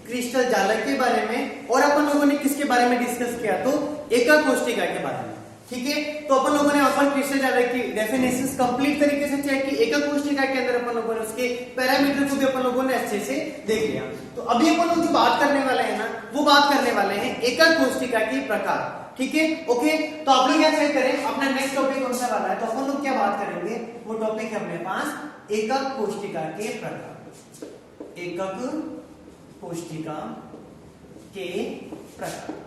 क्रिस्टल जालक के बारे में, और अपन लोगों ने किसके बारे में डिस्कस किया, तो एकक कोष्टिका के बारे में, ठीक है। तो अपन लोगों ने यहाँ पर क्रिस्टल जालक की डेफिनेशंस कंप्लीट तरीके से चेक की। एकक कोष्टिका के अंदर अपन लोगों ने उसके पैरामीटर को भी अपन लोगों ने अच्छे से देख लिया। तो अभी अपन लोग जो बात करने वाले हैं ना, वो बात करने वाले हैं एकक कोष्टिका के प्रकार, ठीक है, ओके। तो आप लोग क्या चेक करें, अपना नेक्स्ट टॉपिक कौन सा वाला है, तो अपन लोग क्या बात करेंगे, वो टॉपिक है अपने पास एकक कोष्टिका के प्रकार, एकक कोष्टिका के प्रकार।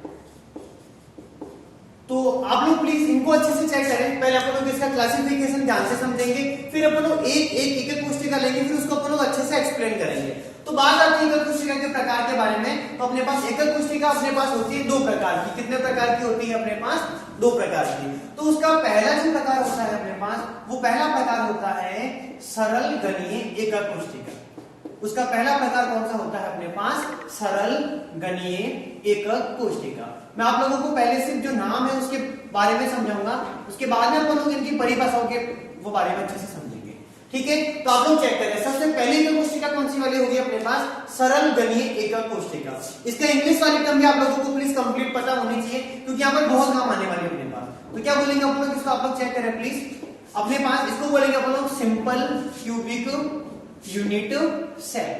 तो आप लोग प्लीज इनको अच्छे से चेक करें। पहले अपन लोग इसका क्लासिफिकेशन ध्यान से समझेंगे, फिर अपन लोग एक एकक कोष्टिका लेंगे, फिर उसको अपन लोग अच्छे से एक्सप्लेन करेंगे। तो बात आती है एकक कोशिका के प्रकार के बारे में। तो अपने पास एकक कोशिका अपने पास होती है दो प्रकार की। कितने प्रकार की होती है अपने पास? दो प्रकार की। तो उसका पहला जो प्रकार होता है अपने पास, वो पहला प्रकार होता है सरल गणीय एकक कोशिका। उसका पहला प्रकार कौन सा होता है अपने पास? सरल गणीय एकक कोशिका। मैं आप लोगों को पहले सिर्फ जो नाम है उसके बारे में समझाऊंगा, उसके बाद में अपन लोग इनकी परिभाषाओं के वो बारे में अच्छे से समझेंगे, ठीक है। तो आप लोग चेक करें, सबसे पहली एकक कोशिका कौन सी वाली होगी अपने पास? सरल गणीय एकक कोशिका। इसका इंग्लिश वाली टर्म भी आप लोगों को प्लीज कंप्लीट पता होनी चाहिए, क्योंकि यहाँ पर बहुत काम आने वाली है अपने पास। तो क्या बोलेंगे अपन लोग इसको? आप लोग चेक करें प्लीज। अपने पास इसको बोलेंगे अपन लोग सिंपल क्यूबिक यूनिट सेल।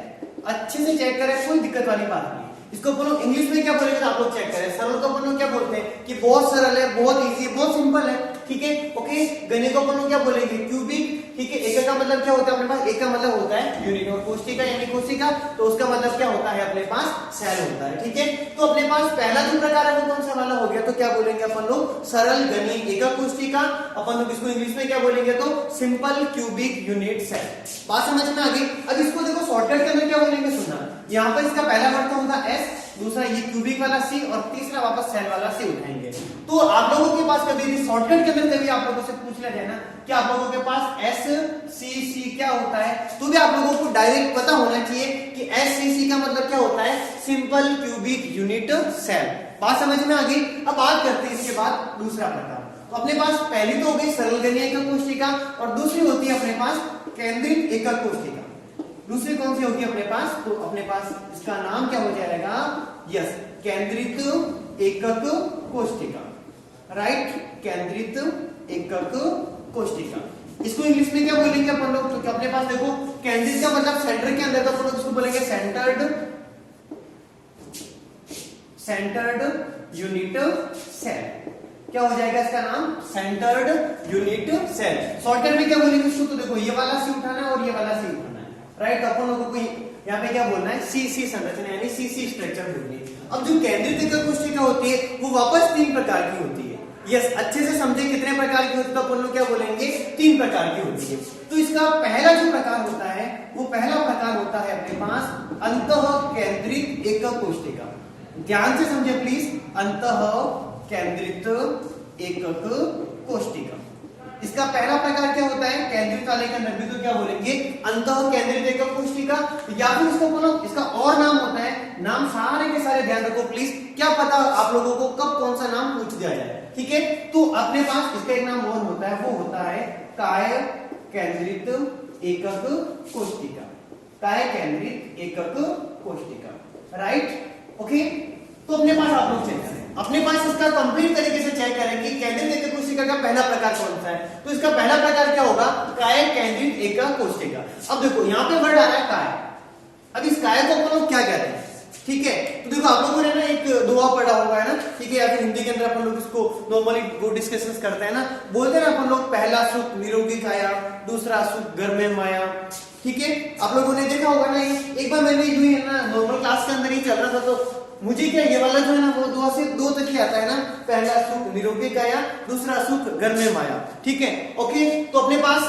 अच्छे से चेक करें, कोई दिक्कत वाली बात नहीं। इसको अपन लोग इंग्लिश में क्या बोलेंगे तो आप लोग चेक करें। सरल को अपन लोग क्या बोलते हैं कि बहुत सरल है, बहुत इजी है, बहुत सिंपल है, ठीक है। ओके, गणीय को अपन लोग क्या बोलेंगे? क्यूबिक, ठीक है। एकक का मतलब क्या होता है अपने पास? एक का मतलब होता है यूनिट, और कोशिका यानी कोशिका, तो उसका मतलब क्या होता है अपने पास? सेल होता है, ठीक है। तो अपने पास पहला जो प्रकार है वो कौन सा वाला हो गया? तो क्या बोलेंगे अपन लोग? सरल गणीय एकक कोशिका। अपन लोग इसको इंग्लिश में क्या बोलेंगे? तो सिंपल क्यूबिक यूनिट सेल। बात समझ में आ गई? अब इसको देखो शॉर्टकट के अंदर क्या बोलेंगे, सुनना। यहाँ पर इसका पहला वर्ड तो होगा एस, दूसरा ये क्यूबिक वाला सी, और तीसरा वापस सेल वाला सी उठाएंगे। तो आप लोगों के पास कभी भी शॉर्टकट के अंदर कभी आप लोगों से पूछ लिया जाए ना कि आप लोगों के पास एस सी सी क्या होता है, तो भी आप लोगों को डायरेक्ट पता होना चाहिए कि एस सी सी का मतलब क्या होता है? Simple cubic unit cell. बात समझ में आ गई? अब बात करते हैं इसके बाद दूसरा प्रकार। तो अपने पास पहली तो हो गई सरल गणीय एकक कोशिका, और दूसरी होती है अपने पास केंद्रित एकक कोशिका। दूसरी कौन सी होगी अपने पास? तो अपने पास इसका नाम क्या हो जाएगा? यस, केंद्रित एकक कोशिका, राइट। केंद्रित एकक कोशिका। इसको इंग्लिश में क्या बोलेंगे अपन लोग? तो अपने पास देखो, केंद्रित का मतलब सेंटर के अंदर, तो अपन लोग इसको बोलेंगे सेंटर्ड यूनिट सेल। क्या हो जाएगा इसका नाम? Centred unit cell. शॉर्टकट में क्या बोलेंगे इसको? तो देखो, ये वाला सी उठाना है और ये वाला सी उठाना है, राइट। अपन लोगों को यहाँ पे क्या बोलना है? सी सी संरचना यानी सी सी स्ट्रक्चर बोलनी है। अब जो केंद्रित एकक कोशिका होती है वो वापस तीन प्रकार की होती है। यस, अच्छे से समझे कितने प्रकार की होती है? तो अपन लोग क्या बोलेंगे? तीन प्रकार की होती है। तो इसका पहला जो प्रकार होता है वो पहला प्रकार होता है अपने पास अंतः केंद्रित एकक कोशिका। ध्यान से समझे प्लीज, अंतः केंद्रित एकक कोशिका। इसका पहला प्रकार क्या होता है? केंद्रित वाले के अंदर भी तो क्या बोलेंगे? अंतः केंद्रित एकक कोशिका, या फिर इसको बोलो, इसका और नाम होता है, नाम सारे के सारे ध्यान रखो प्लीज, क्या पता आप लोगों को कब कौन सा नाम पूछ दिया जाए, ठीक है। तो अपने पास इसका एक नाम और होता है, वो होता है काय केंद्रित एकक कोशिका। काय केंद्रित एकक कोशिका, राइट। ओके, तो अपने पास आप लोग चेक करें, अपने पास इसका कंप्लीट तरीके से चेक करें कि केंद्रित एकक कोशिका का पहला प्रकार कौन सा है। तो इसका पहला प्रकार क्या होगा? काय केंद्रित एकक कोशिका। अब देखो यहाँ पे वर्ड आ रहा है काय। अब इस काय को अपन लोग क्या कहते हैं, ठीक है। तो देखो आप लोगों ने ना एक दुआ पढ़ा होगा, है ना, ठीक है, या फिर हिंदी के अंदर अपन लोग इसको नॉर्मली वो डिस्कशन करते हैं ना, बोलते हैं ना अपन लोग, पहला सुख निरोगी काया, दूसरा सुख घर में माया, ठीक है। आप लोगों ने देखा होगा ना, एक बार मैंने यूं ही ना नॉर्मल क्लास के अंदर ही चल रहा था, तो मुझे क्या ये वाला जो है ना वो दुआ से दो तक ही आता है ना, पहला सुख निरोगी काया, दूसरा सुख घर में माया, ठीक है। ओके, तो अपने पास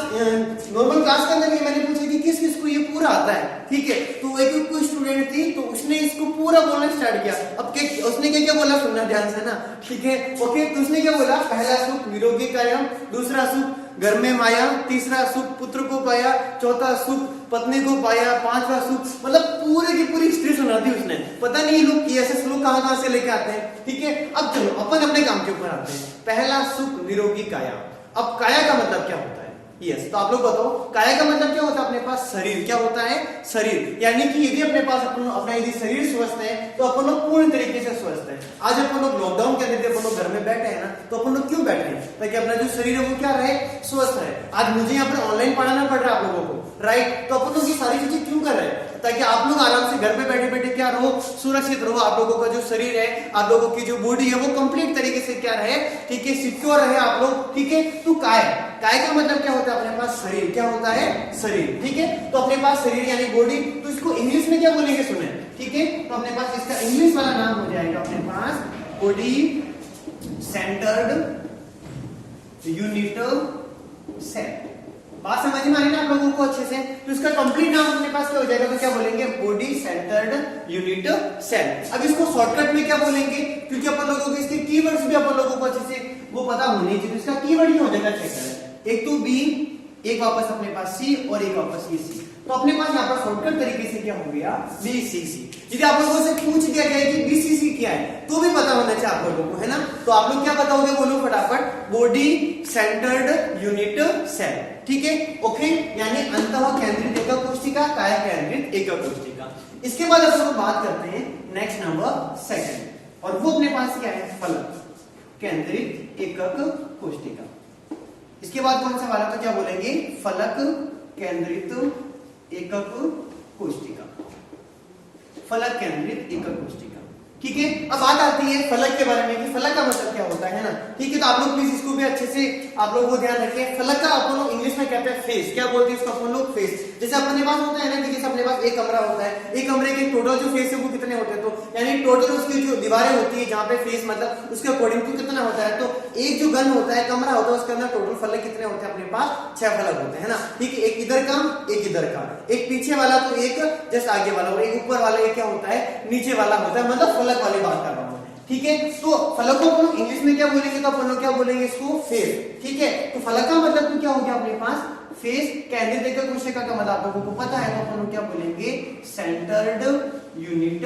नॉर्मल क्लास के अंदर ये मैंने पूछा कि किस किस को ये पूरा आता है, ठीक है। तो एक कोई स्टूडेंट थी, तो उसने इसको पूरा बोलना स्टार्ट किया। अब उसने क्या क्या बोला, सुनना ध्यान से ना, ठीक है। ओके, तो उसने क्या बोला? पहला सुख निरोगी काया, दूसरा सुख घर में माया, तीसरा सुख पुत्र को पाया, चौथा सुख पत्नी को पाया, पांचवा सुख, मतलब पूरे की पूरी हिस्ट्री सुना दी उसने। पता नहीं लोग ऐसे श्लोक कहां से लेके आते हैं, ठीक है। अब चलो अपन अपने काम के ऊपर आते हैं। पहला सुख निरोगी काया। अब काया का मतलब क्या होता है? यस, तो आप लोग बताओ, काया का मतलब क्या होता है अपने पास? शरीर। क्या होता है? शरीर। यानी कि यदि अपने पास अपना यदि शरीर स्वस्थ है तो अपन लोग पूर्ण तरीके से स्वस्थ है। आज अपन लोग लॉकडाउन के अंदर अपन लोग घर में बैठे हैं ना, तो अपन लोग क्यों बैठे हैं? ताकि अपना जो शरीर है वो क्या रहे? स्वस्थ रहे। आज मुझे यहाँ पर ऑनलाइन पढ़ाना पड़ रहा है आप लोगों को, राइट। तो अपन लोग ये सारी चीजें क्यों कर रहे हैं? ताकि आप लोग आराम से घर पे बैठे बैठे क्या रहो? सुरक्षित रहो। आप लोगों का जो शरीर है, आप लोगों की जो बॉडी है वो कंप्लीट तरीके से क्या रहे, ठीक है, सिक्योर रहे आप लोग, ठीक है। तो काय का मतलब क्या होता है अपने पास? शरीर। क्या होता है? शरीर, ठीक है। तो अपने पास शरीर यानी बॉडी, तो इसको इंग्लिश में क्या बोलेंगे सुने, ठीक है। तो अपने पास इसका इंग्लिश वाला नाम हो जाएगा अपने पास बॉडी सेंटर्ड यूनिट सेल। बात समझ में आई ना आप लोगों को अच्छे से? तो इसका कंप्लीट नाम अपने पास क्या हो जाएगा? तो क्या बोलेंगे? Body centered unit cell. अब इसको शॉर्टकट में क्या बोलेंगे? क्योंकि अपन लोगों को इसके कीवर्ड्स भी अपन लोगों को अच्छे से वो पता होने चाहिए, तो इसका कीवर्ड क्या हो जाएगा? चेक करें, एक तो बी, एक वापस अपने पास सी और एक वापस ये सी। तो अपने पास यहाँ पर शॉर्टकट तरीके से क्या हो गया? बीसीसी। यदि आप लोगों से पूछ दिया जाए कि बीसीसी क्या है तो भी पता होना चाहिए आप लोगों को, है ना? तो आप लोग क्या बताओगे? बोलो फटाफट, बॉडी सेंटर्ड यूनिट सेल। ठीक है, ओके, यानी अंतः केंद्रित एकक कोशिका, काय केंद्रित एकक कोशिका। इसके बाद हम लोग बात करते हैं नेक्स्ट नंबर सेकंड, और वो अपने पास क्या है? फलक केंद्रित एकक कोशिका। इसके बाद कौन सा वाला? तो क्या बोलेंगे? फलक केंद्रित एकक कोशिका, फलक केंद्रित एकक कोशिका। ठीक है, अब बात आती है फलक के बारे में कि फलक का मतलब क्या होता है ना? ठीक है, तो आप लोग प्लीज इसको भी अच्छे से आप लोग वो ध्यान रखें। फलक का अपन लोग इंग्लिश में कहते हैं फेस। क्या बोलते हैं इसको अपन लोग? फेस। जैसे अपने पास होता है ना कि जैसे अपने पास एक कमरा होता है, एक कमरे के टोटल जो फेस है वो कितने होते हैं? तो यानी टोटल उसकी जो दीवारें होती है जहाँ पे फेस मतलब उसके अकॉर्डिंग टू कितना होता है, तो एक जो गन होता है, कमरा होता है, उसके अंदर टोटल फलक कितने होते हैं? अपने पास 6 फलक होते हैं ना। ठीक है, एक इधर का, एक इधर का, एक पीछे वाला, तो एक जस्ट आगे वाला, और एक ऊपर वाला, एक क्या होता है? नीचे वाला होता है, मतलब फलक वाली बात कर रहा हूं। ठीक है, तो फलक को अपन इंग्लिश में क्या बोलेंगे? तो अपन लोग क्या बोलेंगे इसको? फेस। ठीक है, तो फलक का मतलब तो क्या हो गया अपने पास? फेस। केंद्रित एकक कोशिका का मतलब आप लोगों को पता है, तो अपन लोग क्या बोलेंगे? Centered unit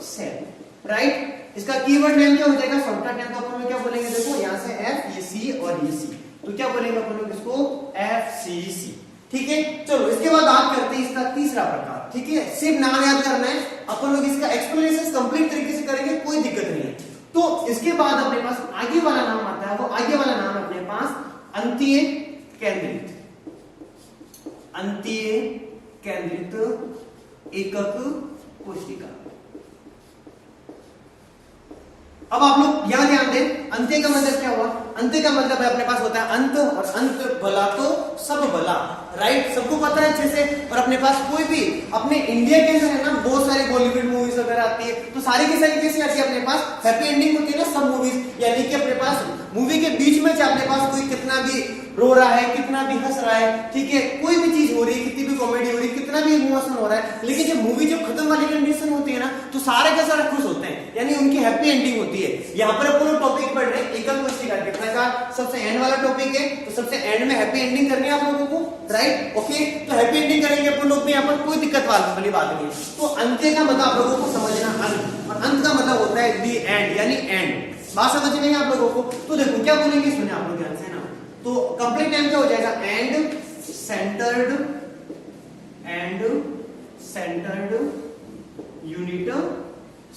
cell. राइट, इसका कीवर्ड नेम क्या हो जाएगा? शॉर्टकट नेम तो अपन लोग क्या बोलेंगे? देखो यहाँ से एफ, ये सी और ये सी, तो क्या बोलेंगे अपन लोग इसको? एफसीसी। ठीक है, चलो इसके बाद बात करते हैं इसका तीसरा प्रकार। ठीक है, सिर्फ नाम याद करना है, अपन लोग इसका एक्सप्लेनेशन कंप्लीट तरीके से करेंगे, कोई दिक्कत नहीं है। तो इसके बाद अपने पास आगे वाला नाम आता है, वो आगे वाला नाम अपने पास अंतीय केंद्रित, अंतीय केंद्रित एकक कोशिका। अब आप लोग यहां ध्यान दें, अंत्य का मतलब क्या हुआ? अंत्य का मतलब है अपने पास होता है अंत, और अंत भला तो सब भला। राइट, सबको पता है अच्छे से। और अपने पास कोई भी अपने इंडिया के अंदर है ना, बहुत सारी बॉलीवुड मूवीज वगैरह आती है, तो सारी की सारी कैसे आती है? अपने पास हैप्पी एंडिंग होती है ना सब मूवीज, यानी कि अपने पास मूवी के बीच में चाहे अपने पास कोई कितना भी रो रहा है, कितना भी हंस रहा है, ठीक है, कोई भी चीज हो रही है, कितनी भी कॉमेडी हो रही है, कितना भी इमोशन हो रहा है, लेकिन जब मूवी जब खत्म वाली कंडीशन होती है ना, तो सारे के सारे खुश होते हैं, यानी उनकी हैप्पी एंडिंग होती है। यहाँ पर अपन टॉपिक पढ़ रहे हैं एकक कोशिका के प्रकार, सबसे एंड वाला टॉपिक है, तो सबसे एंड में हैप्पी एंडिंग करनी है आप लोगों को। राइट, ओके, तो हैप्पी एंडिंग करेंगे अपन लोग, यहाँ पर कोई दिक्कत वाली बात नहीं। तो अंत्य का मतलब आप लोगों को समझना, अंत, और अंत का मतलब होता है दी एंड, यानी एंड। बात समझ में आप लोगों को? तो देखो क्या बोलेंगे, सुने आप लोग ध्यान से ना। तो कंप्लीट नेम क्या हो जाएगा? End centered unit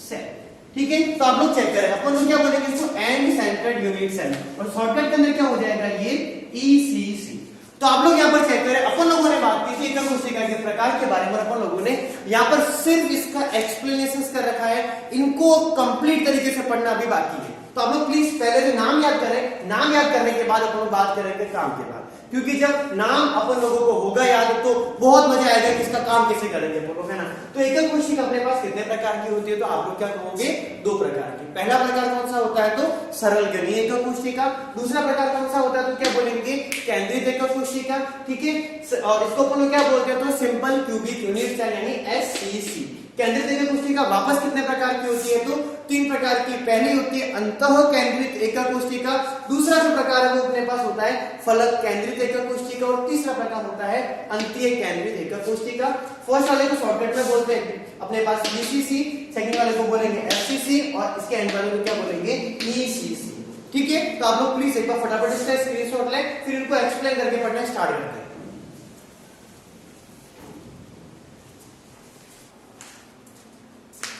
cell. ठीक है, तो आप लोग चेक करें, अपन लोग क्या बोलेंगे इसको? एंड सेंटर्ड यूनिट सेल, और शॉर्टकट के अंदर क्या हो जाएगा? ये ईसीसी। तो आप लोग यहाँ पर चेक करें, अपन लोगों ने बात की थी एकक कोशिका के प्रकार के बारे में, अपन लोगों ने यहाँ पर सिर्फ इसका एक्सप्लेनेशन कर रखा है, इनको कंप्लीट तरीके से पढ़ना भी बाकी है। तो आप लोग प्लीज पहले जो नाम याद करें, नाम याद करने के बाद अपन लोग बात करेंगे काम के बाद, क्योंकि जब नाम अपन लोगों को होगा याद तो बहुत मजा आएगा कि इसका काम कैसे करेंगे अपन लोग, है ना। तो एकक कोशिका अपने पास कितने प्रकार की होती है? तो आप लोग क्या कहोगे? 2 प्रकार की। पहला प्रकार कौन सा होता है? तो सरल गणीय एकक कोशिका। दूसरा प्रकार कौन सा होता है? तो क्या बोलेंगे? केंद्रित एकक कोशिका। ठीक है, और इसको अपन लोग क्या बोलते हैं? तो सिंपल क्यूबिक यूनिट सेल, यानी एससीसी। केंद्रित एकक कोशिका वापस कितने प्रकार की होती है? तो 3 प्रकार की। पहली होती है अंतः केंद्रित एकक कोशिका, दूसरा जो प्रकार है वो अपने पास होता है फलक केंद्रित एकक कोशिका, और तीसरा प्रकार होता है अंतीय केंद्रित एकक कोशिका। फर्स्ट वाले को शॉर्टकट में बोलते हैं अपने पास ईसीसी, सेकंड वाले को बोलेंगे एफसीसी, और इसके एंड वाले को क्या बोलेंगे? ईसीसी। ठीक है, तो आप लोग प्लीज एक बार फटाफट इसका स्क्रीनशॉट लें, फिर इनको एक्सप्लेन करके पढ़ना स्टार्ट करते हैं।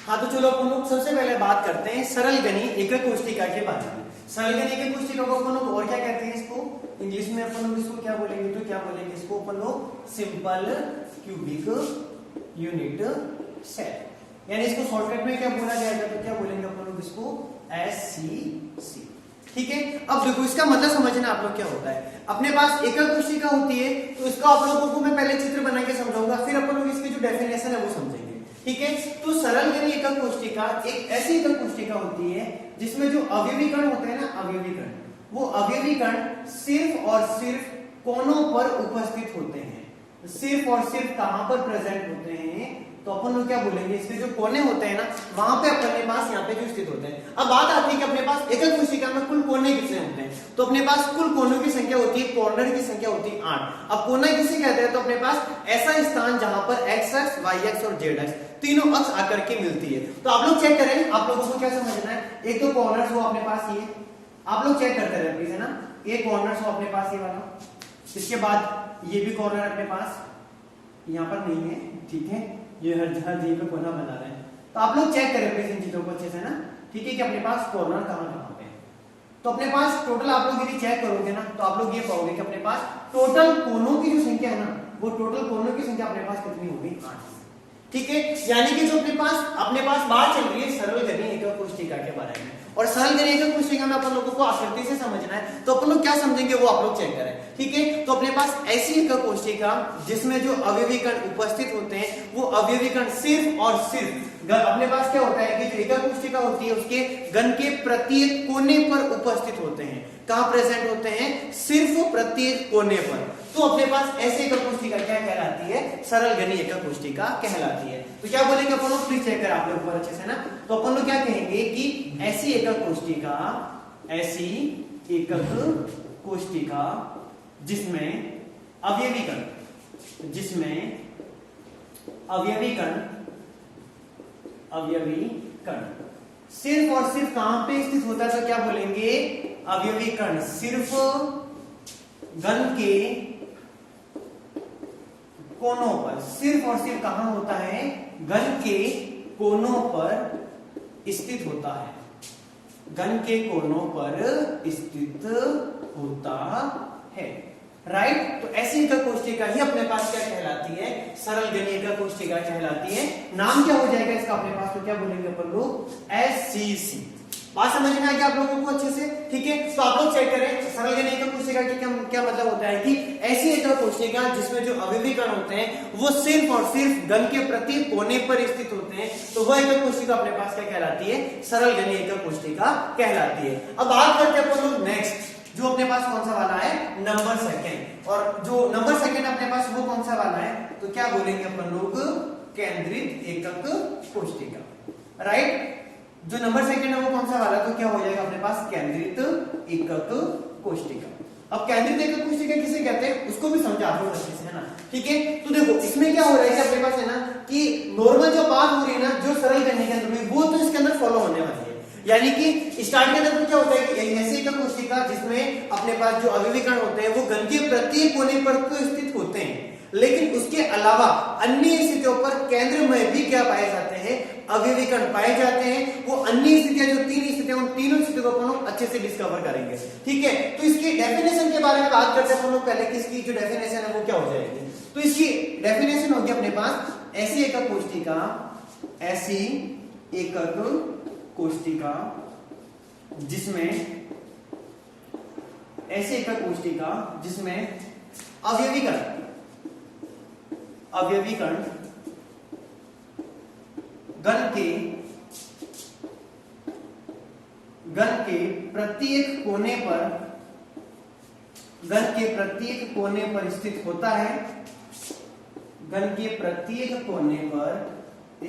हाँ, तो चलो अपन लोग सबसे पहले बात करते हैं सरल गणीय एकक कोशिका के बारे में। सरल गणीय एकक कोशिका को अपन लोग और क्या कहते हैं? इसको इंग्लिश में अपन लोग इसको क्या बोलेंगे? तो क्या बोलेंगे इसको अपन लोग? सिंपल क्यूबिक यूनिट सेल, यानी इसको शॉर्टकट में क्या बोला जाएगा? तो क्या बोलेंगे अपन लोग इसको? एससीसी। ठीक है, अब देखो इसका मतलब समझना आप लोग क्या होता है। अपने पास एकक कोशिका होती है, तो इसका आप लोगों को मैं पहले चित्र बना के समझाऊंगा, फिर अपन लोग इसकी जो डेफिनेशन है वो समझेंगे। ठीक है, तो सरल गणीय एकक कोशिका एक ऐसी एकक कोशिका होती है जिसमें जो अवयवी कण होते हैं ना, अवयवी कण, वो अवयवी कण सिर्फ और सिर्फ कोनों पर उपस्थित होते हैं। सिर्फ और सिर्फ कहां पर प्रेजेंट होते हैं, तो अपन लोग क्या बोलेंगे, इसके जो कोने होते हैं ना, वहां पे अपने पास यहाँ पे जो स्थित होते हैं। अब बात आती है कि अपने पास एकक कोशिका में कुल कोने कितने होते हैं, तो अपने पास कुल कोनों की संख्या होती है, कॉर्नर की संख्या होती है 8। अब कोना किसे कहते हैं, तो अपने पास ऐसा स्थान जहां पर एक्स एक्स, वाई एक्स और जेड एक्स तीनों अक्ष आकर के मिलती है। तो आप लोग चेक करें, आप लोगों को क्या समझना है, एक तो कॉर्नर हो अपने पास ये, आप लोग चेक करते रहे प्लीज, है ना, एक कॉर्नर हो अपने पास ये वाला, इसके बाद ये भी कॉर्नर अपने पास यहाँ पर नहीं है, ठीक है, ये हर जगह पे कोना बना रहे हैं। तो आप लोग चेक करें प्लीज इन चीजों को अच्छे से ना, ठीक है, कि अपने पास कॉर्नर कहां पे है। तो अपने पास टोटल आप लोग यदि चेक करोगे ना, तो आप लोग ये पाओगे कि अपने पास टोटल कोनों की जो संख्या है ना, वो टोटल कोनों की संख्या अपने पास कितनी होगी, 8। ठीक है, यानी कि जो अपने पास बात चल रही है सरल घनी एकक कोशिका के बारे में, और सरल घनी एकक कोशिका में अपन लोगों को आकृति से समझना है, तो अपन लोग क्या समझेंगे वो आप लोग चेक करें। ठीक है, तो अपने पास ऐसी एकक कोशिका जिसमें जो अवयवी कण उपस्थित होते हैं, वो अवयवी कण सिर्फ और सिर्फ अपने पास क्या होता है कि जो एकक कोशिका होती है उसके घन के प्रत्येक कोने पर उपस्थित होते हैं। कहां प्रेजेंट होते हैं, सिर्फ प्रत्येक कोने पर। तो अपने पास ऐसे एकक कोशिका क्या कहलाती है, सरल घनी एकक कोशिका कहलाती है। तो क्या बोलेंगे अपन लोग, प्लीज चेक करें आप लोग ऊपर अच्छे से ना, तो अपन लोग क्या कहेंगे कि ऐसी एकक कोशिका, ऐसी एकक कोशिका जिसमें अवयवी कण, जिसमें अवयवी कण सिर्फ और सिर्फ कहां पे स्थित होता है, तो क्या बोलेंगे, अवयवी कण सिर्फ घन के कोनों पर, सिर्फ और सिर्फ कहां होता है, घन के कोनों पर स्थित होता है, घन के कोनों पर स्थित होता है। राइट, तो ऐसी एकक कोशिका ही अपने पास क्या कहलाती है, सरल घनी एकक कोशिका कहलाती है। नाम क्या हो जाएगा इसका अपने पास, तो क्या बोलेंगे अपन लोग, SCC। बात समझ में आ गया आप लोगों को अच्छे से, ठीक है। तो आप लोग चेक करें सरल घनी एकक कोशिका की क्या मतलब होता है कि ऐसी एकक कोशिका जिसमें जो अवयवी कण होते हैं वो सिर्फ और सिर्फ घन के प्रत्येक कोने पर स्थित होते हैं, तो वह एकक कोशिका अपने पास क्या कहलाती है, सरल घनी एकक कोशिका कहलाती है। अब बात करते हैं अपन लोग नेक्स्ट, जो अपने पास कौन सा वाला है, नंबर सेकंड। और जो नंबर सेकंड अपने पास वो कौन सा वाला है, तो क्या बोलेंगे अपन लोग, केंद्रित एकक कोशिका। राइट, जो नंबर सेकंड है वो कौन सा वाला, तो क्या हो जाएगा अपने पास, केंद्रित एकक कोशिका। अब केंद्रित एकक कोशिका किसे कहते हैं उसको भी समझा दो अच्छे से, है ना, ठीक है। तो देखो इसमें क्या हो रहा है कि अपने पास है ना कि नॉर्मल जो बात हो रही है ना, जो सरल घनी के अंदर वो तो इसके अंदर फॉलो होने वाली है। यानी कि स्टार्ट के अंदर क्या होता है कि ऐसी एकक कोशिका जिसमें अपने पास जो अवयवी कण होते हैं वो घन के प्रत्येक कोने पर तो स्थित होते हैं, लेकिन उसके अलावा अन्य स्थितियों पर केंद्र में भी क्या पाए जाते हैं, अवयवी कण पाए जाते हैं। वो अन्य स्थितियां जो 3 स्थितियां, उन तीनों स्थितियों को हम अच्छे से डिस्कवर करेंगे। ठीक है, तो इसकी डेफिनेशन के बारे में बात करते हैं हम लोग पहले कि इसकी जो डेफिनेशन है वो क्या हो जाएगी। तो इसकी डेफिनेशन होगी अपने पास, ऐसी एकक कोशिका, ऐसी एकक कोशिका जिसमें, ऐसी एकक कोशिका जिसमें अवयवी कण घन के प्रत्येक कोने पर स्थित होता है, घन के प्रत्येक कोने पर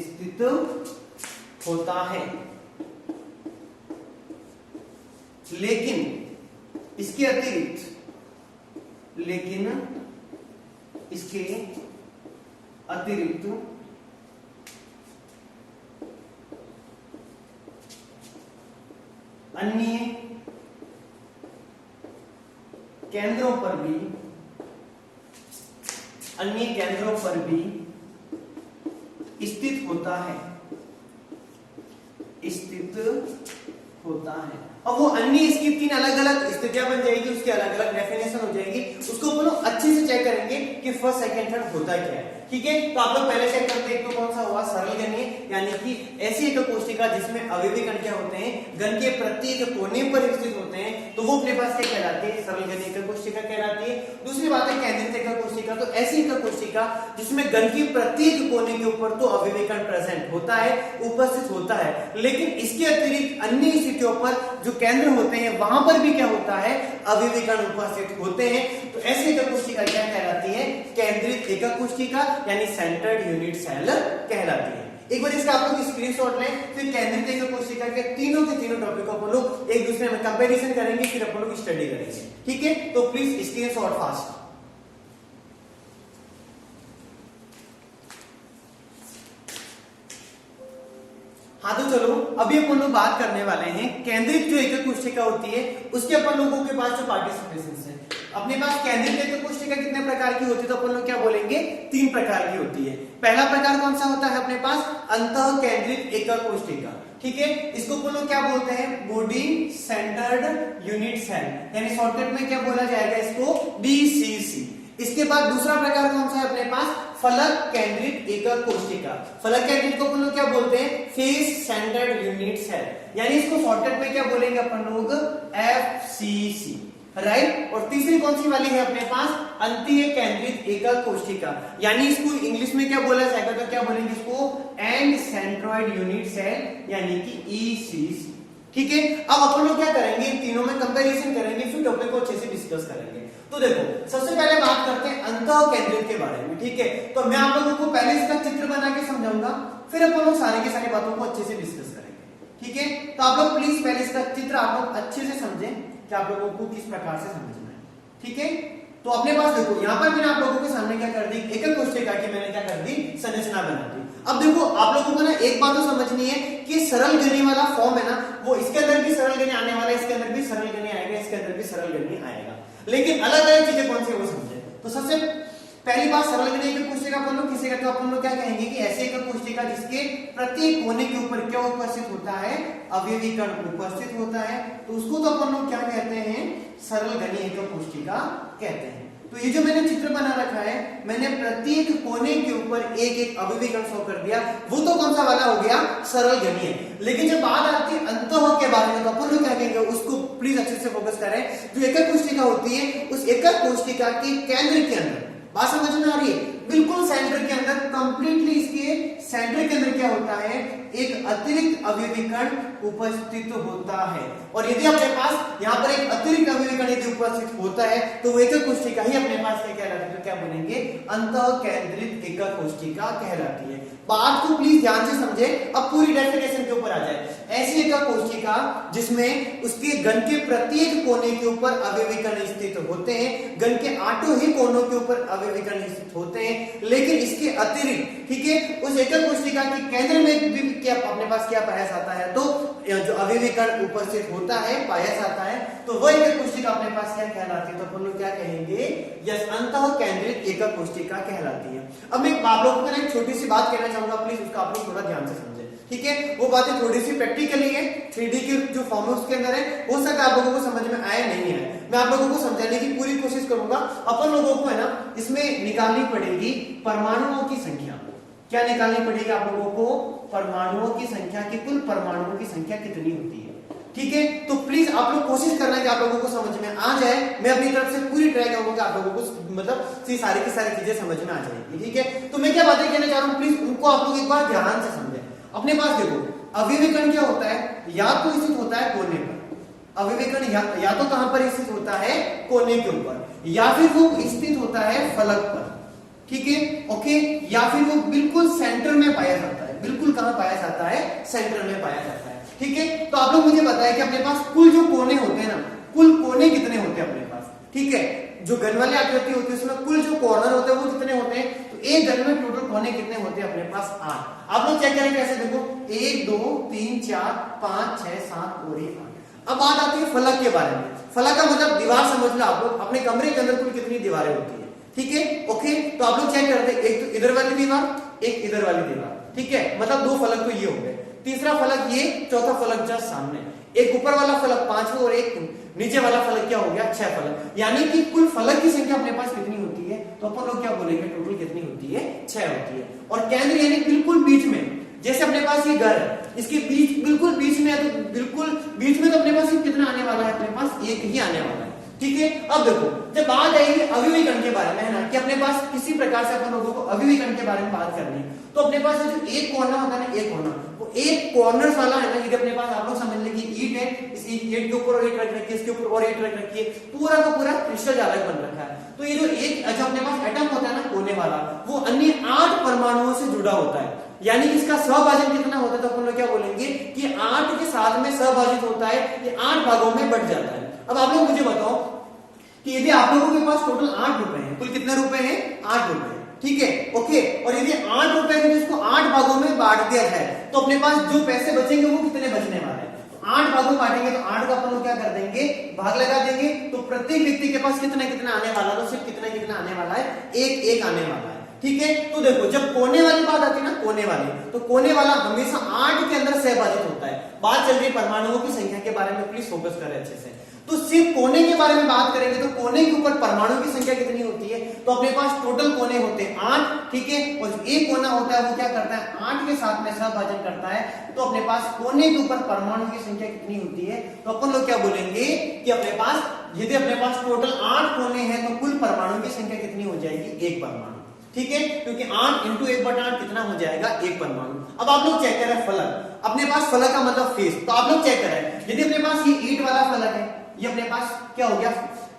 स्थित होता है, लेकिन इसके अतिरिक्त अन्य केंद्रों पर भी स्थित होता है। अब वो अन्य इसकी 3 अलग अलग स्थितियां बन जाएगी, उसकी अलग अलग डेफिनेशन हो जाएगी, उसको हम लोग अच्छे से चेक करेंगे कि फर्स्ट सेकंड थर्ड होता क्या है। ठीक है। तो आप लोग पहले चेक करते हैं, तो कौन सा हुआ, सरल घनीय, यानी कि ऐसी एक कोशिका जिसमें अवयवी कण क्या होते हैं, घन के प्रत्येक कोने पर स्थित होते हैं, तो वो अपने पास क्या कहलाती है, सरल घनीय एक कोशिका कहलाती है। दूसरी बात है केंद्रित एक कोशिका, तो ऐसी एक कोशिका जिसमें घन के प्रत्येक कोने के ऊपर तो अवयवी कण प्रेजेंट होता है, उपस्थित होता है, लेकिन इसके अतिरिक्त अन्य स्थितियों पर जो केंद्र होते हैं वहां पर भी क्या होता है, अवयवी कण उपस्थित होते हैं। तो ऐसी एक कोशिका क्या कहलाती है, केंद्रित एकक कोशिका यानी सेंटर्ड यूनिट सेल कहलाती है। एक बार इसका आप लोग स्क्रीनशॉट लें, फिर केंद्रित एकक कोशिका के तीनों टॉपिक को अपन लोग एक दूसरे में कंपैरिजन करेंगे, फिर अपन लोग स्टडी करेंगे, ठीक है। तो प्लीज स्क्रीनशॉट फास्ट। हाँ तो चलो अभी अपन लोग बात करने वाले हैं केंद्रित जो एकक कोशिका होती है उसके अपन लोगों के पास जो पार्टिसिपेशंस है। अपने पास केंद्रित एकक कोशिका कितने प्रकार की होती है, तो अपन लोग क्या बोलेंगे, 3 प्रकार की होती है। पहला प्रकार कौन सा होता है अपने पास, अंतः केंद्रित एकक कोशिका, ठीक है। इसको अपन लोग क्या बोलते हैं, बॉडी सेंटर्ड यूनिट सेल, यानी शॉर्टकट में क्या बोला जाएगा इसको, BCC। इसके बाद दूसरा प्रकार कौन सा है अपने पास, फलक केंद्रित एकक कोशिका। फलक केंद्रित को अपन लोग क्या बोलते हैं, फेस सेंटर्ड यूनिट सेल, यानी इसको शॉर्टकट में क्या बोलेंगे अपन लोग, FCC, राइट। और तीसरी कौन सी वाली है अपने पास, अंतीय केंद्रित एकक कोशिका, यानी इसको इंग्लिश में क्या बोला जाएगा, तो क्या बोलेंगे इसको, एंड सेंट्रॉइड यूनिट सेल, यानी कि ECC, ठीक है। अब अपन लोग क्या करेंगे, इन तीनों में कंपैरिजन करेंगे, फिर टॉपिक को अच्छे से डिस्कस करेंगे। तो देखो सबसे पहले बात करते हैं अंतः केंद्रित के बारे में, ठीक है। तो मैं आप लोगों को पहले इसका चित्र बना के समझाऊंगा, फिर अपन लोग सारी की सारी बातों को अच्छे से डिस्कस करेंगे, ठीक है। तो आप लोग प्लीज पहले इसका चित्र आप लोग अच्छे से समझें कि आप लोगों को किस प्रकार से समझना है, ठीक है। तो अपने पास देखो यहाँ पर मैंने आप लोगों के सामने क्या कर दी, एकक कोशिका की मैंने क्या कर दी, संरचना बना दी। अब देखो आप लोगों को ना एक बात तो समझनी है कि सरल घनी वाला फॉर्म है ना, वो इसके अंदर भी सरल घनी आने वाला है, इसके अंदर भी सरल घनी आएगा, इसके अंदर भी सरल घनी आएगा, लेकिन अलग अलग चीजें कौन सी है वो समझे। तो सबसे पहली बात, सरल घनी एकक कोशिका अपन लोग किसे कहते हैं, अपन लोग क्या कहेंगे कि ऐसे एकक कोशिका जिसके प्रत्येक कोने के ऊपर क्या उपस्थित होता है, अवयवी कण उपस्थित होता है, तो उसको तो अपन लोग क्या कहते हैं, सरल घनी एकक कोशिका कहते हैं। तो ये जो मैंने चित्र बना रखा है, मैंने प्रत्येक कोने के ऊपर एक एक अवयवी कण शो कर दिया, वो तो कौन सा वाला हो गया, सरल घनी है। लेकिन जब बात आती है अंतः के बारे में, तो अपन लोग क्या कहेंगे, उसको प्लीज अच्छे से फोकस करें। जो एकक कोशिका होती है, उस एकक कोशिका के केंद्र के अंदर, बात समझ में आ रही है, बिल्कुल सेंटर के अंदर, कंप्लीटली इसके सेंटर के अंदर क्या होता है, एक अतिरिक्त अवयवी कण उपस्थित होता है। और यदि अपने पास यहाँ पर एक अतिरिक्त अवयवी कण यदि उपस्थित होता है, तो वो एकक कोशिका ही अपने पास क्या कहलाती है, तो क्या बोलेंगे, अंतः केंद्रित एकक कोशिका कहलाती है। बात को प्लीज ध्यान से समझे, अब पूरी डेफिनेशन के ऊपर आ जाए। ऐसी एकक कोशिका जिसमें उसके घन के प्रत्येक कोने के ऊपर अवयवी कण स्थित होते हैं, घन के 8 ही कोनों के ऊपर अवयवी कण स्थित होते हैं, लेकिन इसके अतिरिक्त, ठीक है, उस एकक कोशिका के केंद्र में भी क्या अपने पास क्या पाया जाता है, तो जो अवयवी कण उपस्थित होता है, पाया जाता है, तो वह एकक कोशिका अपने पास क्या कहलाती है, तो अपन लोग क्या कहेंगे, यस, अंतः केंद्रित एकक कोशिका कहलाती है। अब मैं आप लोगों को एक छोटी सी बात कहना चाहूंगा, प्लीज उसका आप लोग थोड़ा ध्यान से समझे, ठीक है। वो बातें थोड़ी सी प्रैक्टिकली है, 3D के जो फॉर्म है उसके अंदर है, हो सकता है आप लोगों को समझ में आए नहीं है, मैं आप लोगों को समझाने की पूरी कोशिश करूंगा। अपन लोगों को है ना इसमें निकालनी पड़ेगी परमाणुओं की संख्या। क्या निकालनी पड़ेगी आप लोगों को, परमाणुओं की संख्या, की कुल परमाणुओं की संख्या कितनी होती है, ठीक है। तो प्लीज आप लोग कोशिश करना कि आप लोगों को समझ में आ जाए, मैं अपनी तरफ से पूरी ट्राई करूंगा आप लोगों को मतलब सारी की सारी चीजें समझ में आ जाएगी, ठीक है। तो मैं क्या बातें कहना चाह रहा हूँ, प्लीज उनको आप लोग एक बार ध्यान से समझें। अपने पास देखो अवयवी कण क्या होता है, या तो स्थित होता है कोने पर, अवयवी कण या तो कहां पर स्थित होता है, कोने के ऊपर, या फिर वो स्थित होता है फलक पर, ठीक है, ओके, या फिर वो बिल्कुल सेंटर में पाया जाता है। बिल्कुल कहां पाया जाता है, सेंटर में पाया जाता है, ठीक है। तो आप लोग मुझे बताएं कि अपने पास कुल जो कोने होते हैं ना, कुल कोने कितने होते हैं अपने पास, ठीक है। जो घन वाली आकृति होती है उसमें कुल जो कॉर्नर होते हैं वो कितने होते हैं, तो एक घन में टोटल कोने कितने होते हैं अपने पास, 8। आप लोग चेक करें कैसे, देखो 1 2 3 4 5 6 7 और 8। अब बात आती है फलक के बारे में। फलक का मतलब दीवार समझ लो आप लोग, अपने कमरे के अंदर कुल कितनी दीवारें होती है, ठीक है, ओके। तो आप लोग चेक करते हैं, एक तो इधर वाली दीवार, एक इधर वाली दीवार, ठीक है, मतलब 2 फलक तो ये हो गए, तीसरा फलक ये, चौथा फलक जस्ट सामने, एक ऊपर वाला फलक 5 और एक नीचे वाला फलक क्या हो गया, 6 फलक, यानी कि कुल फलक की संख्या अपने पास कितनी होती है, होती है, तो अपन लोग क्या बोलेंगे टोटल कितनी होती है, 6 होती है। और केंद्र यानी बिल्कुल बीच में, जैसे अपने पास ये घर है, इसके बीच बिल्कुल बीच में है, तो बिल्कुल बीच में तो अपने पास कितना आने वाला है, अपने पास एक ही आने वाला है। ठीक है, अब देखो जब बात आएगी अवयवी कण के बारे में, है ना, कि अपने पास किसी प्रकार से अपन लोगों को अवयवी कण के बारे में बात करनी है, तो अपने पास जो एक कोना होता है ना, एक कोना, वो एक कॉर्नर वाला है ना, यदि अपने पास आप लोग समझ लें कि ईंट है, इस ईंट के ऊपर और ईंट रख रखी है, इसके ऊपर और ईंट रख रखी है, पूरा का पूरा क्रिस्टल जालक बन रखा है। तो ये जो एक अच्छा अपने पास एटम होता है ना कोने वाला, वो अन्य 8 परमाणुओं से जुड़ा होता है, यानी इसका सहभाजन कितना होता है, तो अपन लोग क्या बोलेंगे कि 8 के साथ में सहभाजित होता है, ये 8 भागों में बट जाता है। अब आप लोग मुझे बताओ कि यदि आप लोगों के पास टोटल 8 रुपए हैं, कुल कितने रुपए हैं, 8 रुपए, ठीक है, ओके, और यदि 8 रुपए में इसको 8 भागों में बांट दिया है, तो अपने पास जो पैसे बचेंगे वो कितने बचने वाले हैं, 8 भागों में बांटेंगे, तो 8 का अपन लोग क्या कर देंगे, भाग लगा देंगे, तो प्रत्येक व्यक्ति के पास कितना कितना आने वाला, तो सिर्फ कितना कितना आने वाला है, एक एक आने वाला है। ठीक है, तो देखो जब कोने वाली बात आती है ना, कोने वाली, तो कोने वाला हमेशा 8 के अंदर सहभाजित होता है। बात चल रही है परमाणुओं की संख्या के बारे में, प्लीज फोकस करें अच्छे से। तो सिर्फ कोने के बारे में बात करेंगे तो कोने के ऊपर परमाणु की संख्या कितनी होती है, तो अपने पास टोटल कोने होते हैं 8, ठीक है, और जो एक कोना होता है वो क्या करता है, 8 के साथ में सहभाजन करता है, तो अपने पास कोने के ऊपर परमाणु की संख्या कितनी होती है, तो अपन लोग क्या बोलेंगे कि अपने पास यदि अपने पास टोटल 8 कोने हैं, तो कुल परमाणु की संख्या कितनी हो जाएगी, 1 परमाणु। ठीक है, क्योंकि 8 × 1/8 कितना हो जाएगा, 1 परमाणु। अब आप लोग चेक करें फलक, अपने पास फलक का मतलब फेस, तो आप लोग चेक करें, यदि अपने पास ये ईंट वाला फलक है, ये अपने पास क्या हो गया,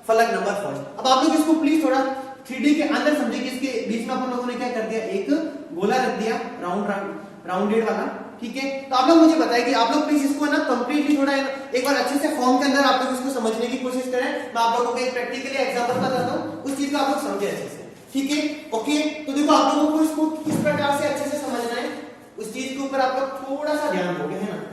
फलक नंबर फर्स्ट। अब आप लोग इसको प्लीज थोड़ा 3D के अंदर समझिए कि इसके बीच में अपन लोगों ने क्या कर दिया, एक गोला रख दिया, राउंडेड वाला। ठीक है, तो आप लोग मुझे बताएं कि आप लोग प्लीज इसको ना कंप्लीटली थोड़ा एक बार अच्छे से फॉर्म के अंदर आप लोग इसको समझने की कोशिश करें। मैं आप लोगों को एक प्रैक्टिकली एग्जांपल बताता हूं, उस चीज को आप लोग समझे अच्छे से। ठीक है, ओके, तो देखो आप लोगों को इसको किस प्रकार से अच्छे से समझना है, उस चीज के ऊपर आप लोग थोड़ा सा ध्यान दोगे, है ना।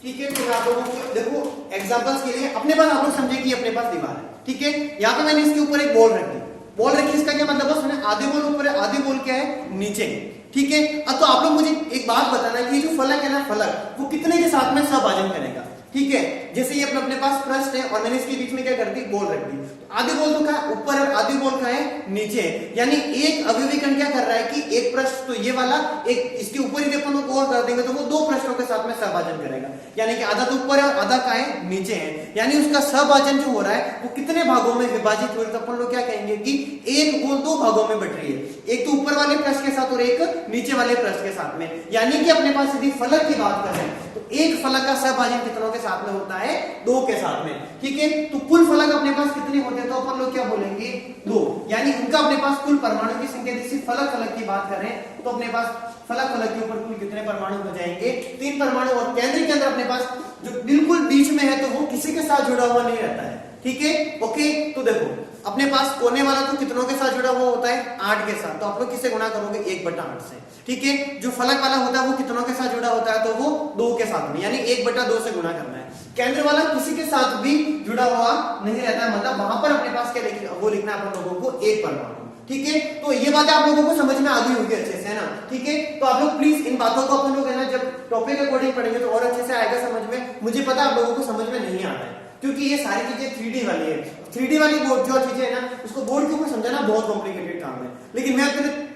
ठीक है, तो आप लोगों को देखो एग्जांपल्स के लिए अपने पास आप लोग समझे कि अपने पास दीवार है, ठीक है, यहाँ पे मैंने इसके ऊपर एक बॉल रख दी, बॉल रखी, इसका क्या मतलब है, आधी बॉल ऊपर है, आधी बॉल क्या है, नीचे। ठीक है, अब तो आप लोग मुझे एक बात बताना कि ये जो फलक है ना, फलक वो कितने के साथ में सहभाजन करेगा। ठीक है, जैसे ये अपने पास पृष्ठ है और मैंने इसके बीच में क्या कर दी, बॉल रख दी, तो आधी बॉल तो क्या ऊपर है, आधी बॉल का है नीचे है, यानी एक अवयवी कण क्या कर रहा है कि एक पृष्ठ तो ये वाला, एक इसके ऊपर ही अपन लोग और कर देंगे तो वो 2 पृष्ठों के साथ में सहभाजन करेगा, यानी कि आधा तो ऊपर है और आधा का है नीचे है, यानी उसका सहभाजन जो हो रहा है वो कितने भागों में विभाजित हो रहा है, तो अपन लोग क्या कहेंगे कि एक बॉल 2 भागों में बट रही है, एक तो ऊपर वाले पृष्ठ के साथ और एक नीचे वाले पृष्ठ के साथ में, यानी कि अपने पास यदि फलक की बात करें तो एक फलक का सहभाजन कितनों के साथ में होता है, 2 के साथ में। ठीक है, तो कुल फलक अपने पास कितने होते हैं, तो अपन लोग क्या बोलेंगे, 2, यानी उनका अपने पास कुल परमाणु की संख्या, जैसे फलक की बात करें तो अपने पास फलक के ऊपर कुल कितने परमाणु हो जाएंगे, 3 परमाणु, और केंद्र के अंदर अपने पास जो बिल्कुल बीच में है तो वो किसी के साथ जुड़ा हुआ नहीं रहता है। ठीक है, ओके, तो देखो अपने पास कोने वाला तो कितनों के साथ जुड़ा हुआ होता है, 8 के साथ, तो आप लोग किससे गुणा करोगे, 1/8 से। ठीक है, जो फलक वाला होता है वो कितनों के साथ जुड़ा होता है, तो वो 2 के साथ में, यानी 1/2 से गुणा करना है। केंद्र वाला किसी के साथ भी जुड़ा हुआ नहीं रहता है, मतलब वहां पर अपने पास क्या वो लिखना है अपन लोगों को, 1 परमाणु। ठीक है, तो ये बातें आप लोगों को समझ में आ गई होगी अच्छे से, है ना। ठीक है, तो आप लोग प्लीज इन बातों को अपन लोग है ना जब टॉपिक अकॉर्डिंग पढ़ेंगे तो और अच्छे से आएगा समझ में। मुझे पता आप लोगों को समझ में नहीं आता है क्योंकि ये सारी चीजें 3D वाली है, 3D वाली बोर्ड जो चीजें है ना उसको बोर्ड के ऊपर समझाना बहुत कॉम्प्लिकेटेड काम है, लेकिन मैं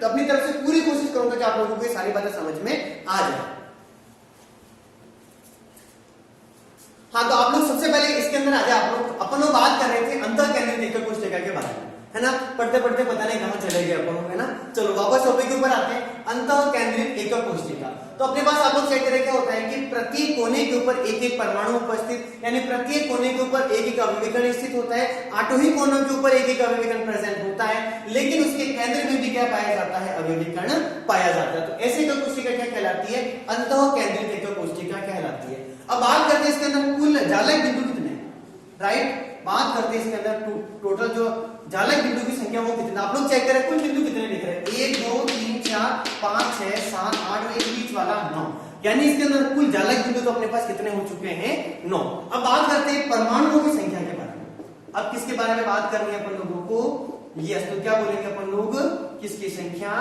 अपनी तरफ से पूरी कोशिश करूंगा कि आप लोगों को ये सारी बातें समझ में आ जाए। हाँ, तो आप लोग सबसे पहले इसके अंदर आ जाए, अपन लोग बात कर रहे थे अंतः केंद्रित एकक कोशिका के बारे में, है ना, पढ़ते पढ़ते पता नहीं कहां चले गए अपन लोग, है ना। चलो वापस टॉपिक के ऊपर आते हैं, अंतः केंद्रित एकक कोशिका। तो अपने पास आप लोग चेक करें क्या होता है कि प्रत्येक कोने के ऊपर एक एक परमाणु उपस्थित, यानी प्रत्येक कोने के ऊपर एक एक अवयवी कण स्थित होता है, 8 ही कोनों के ऊपर एक एक अवयवी कण प्रेजेंट होता है, लेकिन उसके केंद्र में भी क्या पाया जाता है, अवयवी कण पाया जाता है। तो ऐसे एकक कोशिका क्या कहलाती है, अंतः केंद्रित एकक कोशिका कहलाती है। अब बात करते हैं इसके अंदर कुल जालक बिंदु कितने हैं, राइट, बात करते हैं इसके अंदर टोटल जो जालक बिंदु की संख्या वो कितना, आप लोग चेक करें कुल बिंदु कितने लिख रहे हैं, 1 2 3 4 5 6 7 8 और एक बीच वाला 9, यानी इसके अंदर कुल जालक बिंदु तो अपने पास कितने हो चुके हैं, 9। अब बात करते हैं परमाणुओं की संख्या के बारे में। अब किसके बारे में बात करनी है अपन लोगों को, यस, तो क्या बोलेंगे अपन लोग, किसकी संख्या,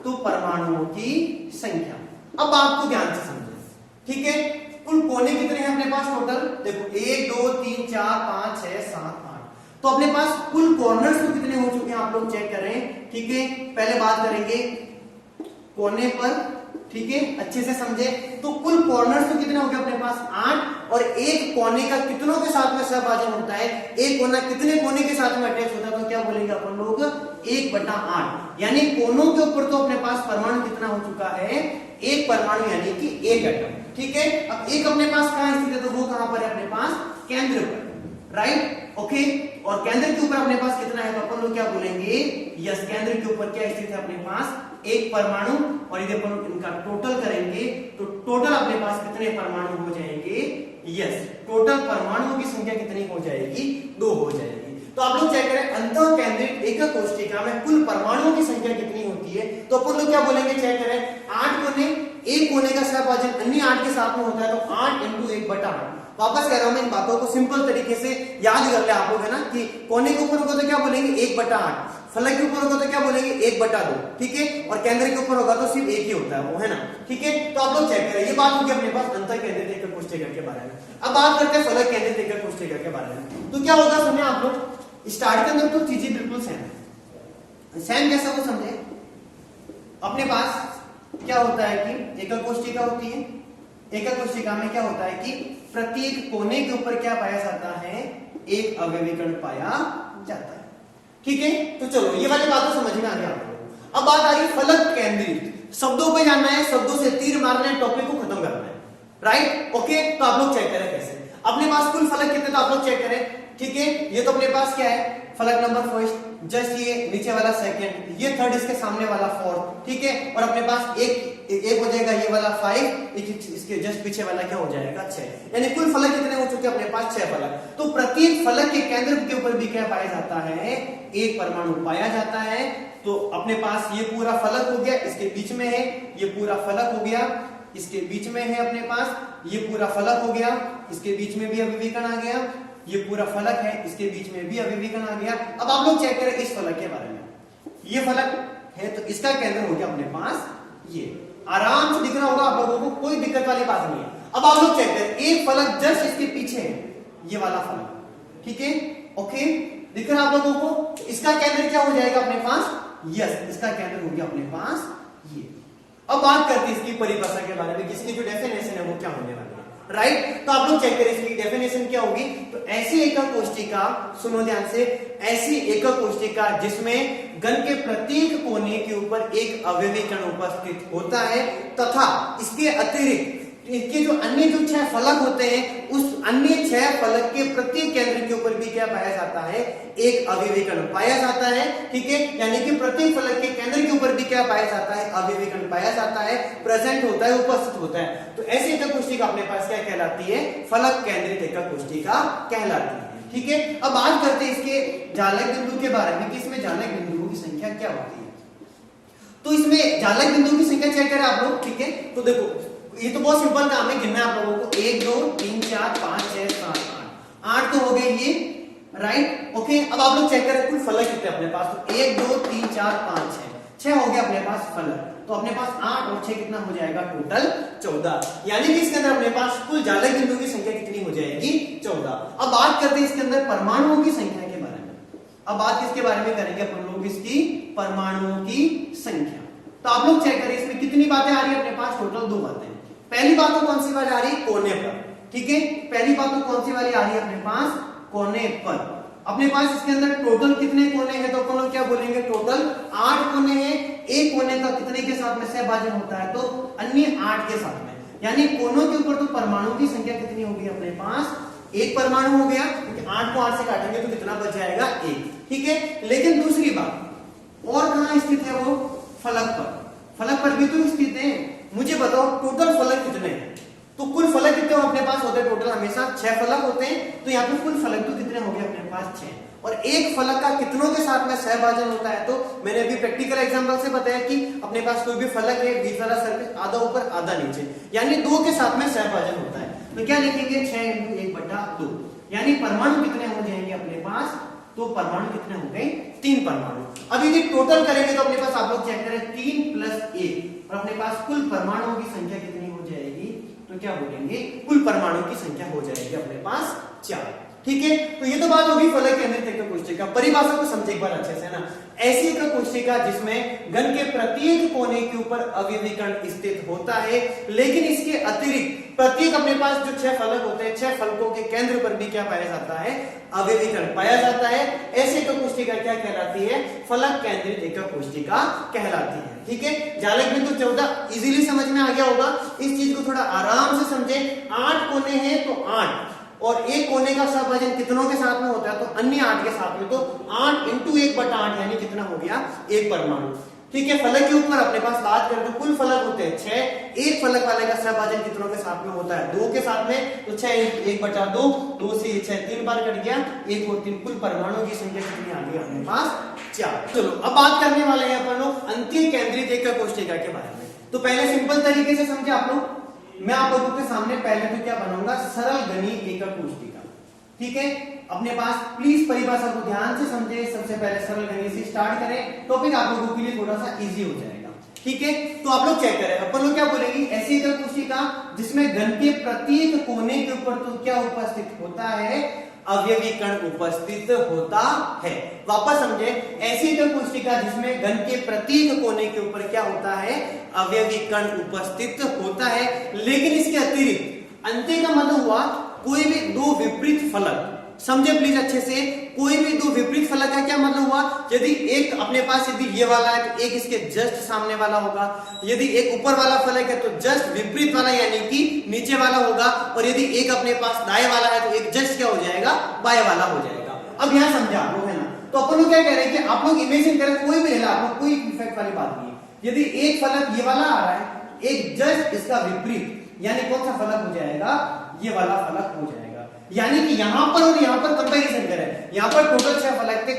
तो परमाणुओं की संख्या। अब बात को ध्यान से समझे, ठीक है, कुल कोने कितने हैं अपने पास टोटल, देखो 1 2 3 4 5 6 7 8, तो अपने पास कुल कॉर्नर्स तो कितने हो चुके हैं आप लोग चेक करें, ठीक है। पहले बात करेंगे कोने पर, ठीक है, अच्छे से समझे। तो कुल कॉर्नर्स तो कितने हो गए अपने पास 8, और एक कोने का कितनों के साथ में सहभाजन होता है, एक कोना कितने कोने के साथ में अटैच होता है, तो क्या बोलेंगे अपन लोग 1/8। यानी कोनों के ऊपर तो अपने पास परमाणु कितना हो चुका है, एक परमाणु यानी कि एक एटम, ठीक है। अब एक अपने पास कहां स्थित है, तो वो कहां पर है अपने पास केंद्र पर, राइट, ओके। और केंद्र के ऊपर अपने पास कितना है, तो अपन लोग क्या बोलेंगे, यस, केंद्र के ऊपर क्या स्थित है अपने पास एक परमाणु। और यदि अपन इनका टोटल करेंगे तो टोटल अपने पास कितने परमाणु हो जाएंगे, यस, टोटल परमाणुओं की संख्या कितनी हो जाएगी, 2 हो जाएगी। तो आप लोग चेक करें अंतः केंद्रित एकक कोशिका में कुल परमाणुओं की संख्या कितनी होती है, तो अपन लोग क्या बोलेंगे, चेक करें 8 कोने, एक कोने का सहभाजन अन्य 8 के साथ में होता है, तो 8 × 1/8। वापस कह रहा हूं मैं इन बातों को सिंपल तरीके से याद कर ले आप लोग, है ना, कि कोने के ऊपर होगा तो क्या बोलेंगे 1/8, फलक के ऊपर होगा तो क्या बोलेंगे 1/2, ठीक है, और केंद्र के ऊपर होगा तो सिर्फ एक ही होता है वो, है ना, ठीक है। तो आप लोग चेक करें, ये बात होगी अपने पास अंतर केंद्रित एकक कोशिका के बारे में। अब बात करते हैं फलक केंद्रित एकक कोशिका के बारे में। तो क्या होगा, सुनिए आप लोग, स्टार्ट के अंदर तो चीजें बिल्कुल सेम है, सेम कैसा वो समझे। अपने पास क्या होता है कि एकक कोशिका होती है, एकक कोशिका में क्या होता है कि प्रत्येक कोने के ऊपर क्या पाया जाता है, एक अवयवीकरण पाया जाता है, ठीक है। तो चलो ये वाली बात तो समझ में आ गया आपको। अब बात आ रही फलक केंद्रित, शब्दों पे जानना है, शब्दों से तीर मारना है, टॉपिक को खत्म करना है, राइट, ओके। तो आप लोग चेक करें कैसे, अपने पास कुल फलक कितने, तो आप लोग चेक करें, ठीक है। ये तो अपने पास क्या है, फलक नंबर फर्स्ट, जस्ट ये नीचे वाला सेकंड, ये थर्ड, इसके सामने वाला फोर्थ, ठीक है। और अपने पास एक हो जाएगा ये वाला 5, इसके जस्ट पीछे वाला क्या हो जाएगा 6, यानी कुल फलक कितने हो चुके हैं अपने पास 6 फलक। तो प्रत्येक फलक के केंद्र के ऊपर भी क्या पाया जाता है, एक परमाणु पाया जाता है। तो अपने पास ये पूरा फलक हो गया, इसके बीच में है, ये पूरा फलक हो गया, इसके बीच में है अपने पास, ये पूरा फलक हो गया, इसके बीच में भी अभिविकर्ण आ गया, ये पूरा फलक है, इसके बीच में भी अभिविकर्ण आ गया। अब आप लोग चेक करें इस फलक के बारे में, ये फलक है तो इसका केंद्र हो गया अपने पास, ये आराम से दिख रहा होगा आप लोगों को, कोई दिक्कत वाली बात नहीं है। अब आप लोग चेक करें, एक फलक जस्ट इसके पीछे है, ये वाला फलक, ठीक है, ओके, दिख रहा है आप लोगों को। इसका केंद्र क्या हो जाएगा अपने पास, यस, इसका केंद्र हो गया अपने पास ये। अब बात करते हैं इसकी परिभाषा के बारे में, इसकी जो डेफिनेशन है वो क्या होने वाली है, राइट। तो आप लोग चेक करें इसकी डेफिनेशन क्या होगी। तो ऐसी एकक कोशिका, सुनो ध्यान से, ऐसी एकक कोशिका जिसमें घन के प्रत्येक कोने के ऊपर एक अवयवीकरण उपस्थित होता है तथा इसके अतिरिक्त इसके जो अन्य 6 फलक होते हैं, उस अन्य 6 फलक के प्रत्येक केंद्र के ऊपर भी क्या पाया जाता है, एक अवयवीकरण पाया जाता है, ठीक है। यानी कि प्रत्येक फलक के केंद्र के ऊपर भी क्या पाया जाता है, अवयवीकरण पाया जाता है, प्रेजेंट होता है, उपस्थित होता है। तो ऐसी एकक कोशिका अपने पास क्या कहलाती है, फलक केंद्रित एकक कोशिका कहलाती है, ठीक है। अब बात करते हैं इसके जालक बिंदु के बारे में कि इसमें जालक बिंदुओं की संख्या क्या होती है। तो इसमें जालक बिंदुओं की संख्या चेक करें आप लोग, ठीक है। तो देखो ये तो बहुत सिंपल काम है, गिनना है आप लोगों को, 1 2 3 4 5 6 7 8 तो हो गए ये, राइट, ओके। अब आप लोग चेक करें कुल फलक कितने अपने पास, तो 1 2 3 4 5 6 हो गया अपने पास फलक। तो अपने पास 8 और 6 कितना हो जाएगा, टोटल 14। यानी कि इसके अंदर अपने पास कुल जालक बिंदु की संख्या कितनी हो जाएगी, 14। अब बात करते हैं इसके अंदर परमाणुओं की संख्या के बारे में। अब बात किसके बारे में करेंगे अपन लोग, इसकी परमाणुओं की संख्या। तो आप लोग चेक करें इसमें कितनी बातें आ रही है अपने पास, टोटल 2 बातें। पहली बात तो कौन सी वाली आ रही है, कोने पर, ठीक है। पहली बात तो कौन सी वाली आ रही है अपने पास, कोने पर। अपने पास इसके अंदर टोटल कितने कोने हैं, तो अपन लोग क्या बोलेंगे, टोटल 8 कोने हैं। एक कोने का कितने के साथ में सहभाजन होता है, तो अन्य 8 के साथ में। यानी कोनों के ऊपर तो परमाणु की संख्या कितनी होगी अपने पास, एक परमाणु हो गया, क्योंकि 8 को 8 से काटेंगे तो कितना बच जाएगा, 1, ठीक है। लेकिन दूसरी बात, और कहां स्थित है वो, फलक पर। फलक पर भी तो स्थित है। मुझे बताओ टोटल फलक कितने हैं, तो कुल फलक कितने अपने पास होते हैं, टोटल हमेशा 6 फलक होते हैं। तो यहाँ पे कुल फलक तो कितने हो गए अपने पास, 6। और एक फलक का कितनों के साथ में सहभाजन होता है, तो मैंने अभी प्रैक्टिकल एग्जांपल से बताया कि अपने पास कोई भी फलक है, बीच वाला सरफेस आधा ऊपर आधा नीचे, यानी 2 के साथ में सहभाजन होता है। तो क्या लिखेंगे, 6 × 1/2, यानी परमाणु कितने हो जाएंगे अपने पास, तो परमाणु कितने हो गए, 3 परमाणु। अब यदि टोटल करेंगे तो अपने पास आप लोग चेक करें 3 + 1, और अपने पास कुल परमाणुओं की संख्या कितनी हो जाएगी, तो क्या बोलेंगे, कुल परमाणु की संख्या हो जाएगी अपने पास 4। ठीक है, तो ये तो बात होगी फलक केंद्रित एकक कोष्ठिका। परिभाषा को समझे एक बार अच्छे से ना। ऐसी एकक कोष्ठिका जिसमें घन के प्रत्येक कोने के ऊपर अवयवी कण स्थित होता है, लेकिन इसके अतिरिक्त प्रत्येक अपने पास जो 6 फलक होते हैं, 6 फलकों के केंद्र पर भी क्या पाया जाता है, अवयवी कण पाया जाता है। ऐसी एकक कोष्ठिका क्या कहलाती है, फलक केंद्रित एकक कोष्ठिका कहलाती है। ठीक है, जालक बिंदु 14 इजीली समझ में आ गया होगा। इस चीज को थोड़ा आराम से समझे। 8 कोने हैं तो 8, और एक कोने का सहभाजन कितनों के साथ में होता है, तो अन्य 8 के साथ में, तो 8 इंटू 1/8 यानी कितना हो गया, 1 परमाणु। ठीक है, फलक के ऊपर अपने पास बात करें तो कुल फलक होते हैं 6, एक फलक वाले का सहभाजन कितनों के साथ में होता है, 2 के साथ में, तो 6 1/2, 2 से 6 3 बार कट गया, 1 और 3, कुल परमाणुओं की संख्या कितनी आ गई अपने पास, 4। चलो अब बात करने वाले हैं अपन लोग अंत्य केंद्रित एकक कोष्ठिका के बारे में। तो पहले सिंपल तरीके से समझे आप लोग। मैं आप लोगों के सामने पहले तो क्या बनाऊंगा, सरल घनीय एकक कोष्ठिका। ठीक है, अपने पास प्लीज परिभाषा को ध्यान से समझे। सबसे पहले सरल घनीय से स्टार्ट करें, टॉपिक आप लोगों के लिए थोड़ा सा इजी हो जाएगा। ठीक है, तो आप लोग चेक करें, अपन लोग क्या बोलेंगे, ऐसी एकक कोष्ठिका जिसमें घन के प्रत्येक कोने के ऊपर तो क्या उपस्थित होता है, अवयवी कण उपस्थित होता है। वापस समझे, ऐसी एकक कोष्ठिका जिसमें घन के प्रत्येक कोने के ऊपर क्या होता है, अवयवी कण उपस्थित होता है, लेकिन इसके अतिरिक्त अंत्य का मतलब हुआ कोई भी 2 विपरीत फलक। समझे प्लीज अच्छे से, कोई भी 2 विपरीत फलक का क्या मतलब हुआ, यदि एक अपने पास यदि ये वाला है तो एक इसके जस्ट सामने वाला होगा, यदि एक ऊपर वाला फलक है तो जस्ट विपरीत वाला यानी कि नीचे वाला होगा, और यदि एक अपने पास दाएं वाला है तो एक जस्ट क्या हो जाएगा, बाएं वाला हो जाएगा। अब यहां समझे आप लोग, है ना। तो अपन लोग क्या कह रहे हैं कि आप लोग इमेजिन करें, कोई भी है, आप लोग कोई इफेक्ट वाली बात नहीं है। यदि एक फलक ये वाला आ रहा है, एक जस्ट इसका विपरीत, यानी कौन सा फलक हो जाएगा, ये वाला फलक हो जाएगा। यानी कि यहां पर और यहां पर कंपैरिजन करें, यहां पर टोटल 6 फलक थे,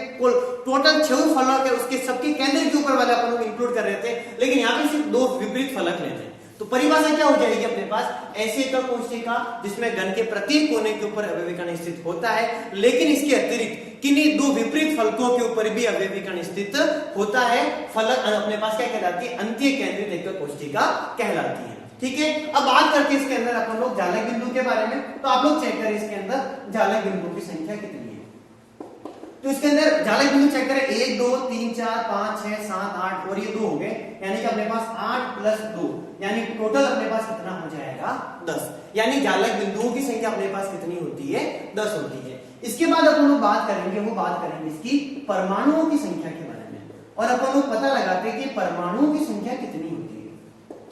टोटल 6 फलक है, उसके सबके केंद्र के ऊपर वाले अपन लोग इंक्लूड कर रहे थे, लेकिन यहां पे सिर्फ 2 विपरीत फलक लेते हैं। तो परिभाषा क्या हो जाएगी अपने पास, ऐसी एकक कोष्ठिका जिसमें घन के प्रत्येक कोने के ऊपर अवयवी कण स्थित होता है, लेकिन इसके अतिरिक्त किन्हीं 2 विपरीत फलकों के ऊपर भी अवयवी कण स्थित होता है। फलक अपने पास क्या कहलाती है, अंत्य केंद्रित एकक कोष्ठिका कहलाती है। ठीक है, अब बात करते हैं इसके अंदर अपन लोग जालक बिंदु के बारे में। तो आप लोग चेक करें इसके अंदर जालक बिंदु की संख्या कितनी है। तो इसके अंदर जालक बिंदु चेक करें, 1 2 3 4 5 6 7 8 और ये 2 हो गए, यानी कि अपने पास 8 + 2 यानी टोटल अपने पास कितना हो जाएगा, 10। यानी जालक बिंदुओं की संख्या अपने पास कितनी होती है, 10 होती है। इसके बाद अपन लोग बात करेंगे, वो बात करेंगे इसकी परमाणुओं की संख्या के बारे में, और अपन लोग पता लगाते हैं कि परमाणुओं की संख्या कितनी होती है।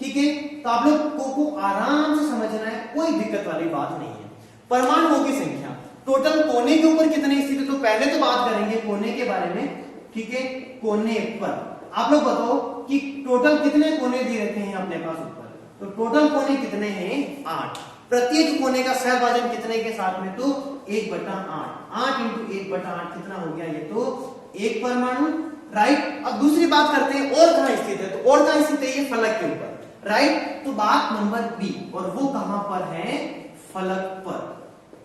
ठीक है, तो आप लोग को आराम से समझना है, कोई दिक्कत वाली बात नहीं है। परमाणुओं की संख्या टोटल कोने के ऊपर कितने स्थित है, तो पहले तो बात करेंगे कोने के बारे में। ठीक है, कोने पर आप लोग बताओ कि टोटल कितने कोने दे रखे हैं अपने पास ऊपर, तो टोटल कोने कितने हैं, 8। प्रत्येक कोने का सहभाजन कितने के साथ में, तो 1/8, 8 × 1/8 कितना हो गया, ये तो 1 परमाणु। राइट, अब दूसरी बात करते हैं और कहां स्थित है, तो और कहां स्थित है, ये फलक के ऊपर। राइट, तो बात नंबर बी, और वो कहां पर है, फलक पर।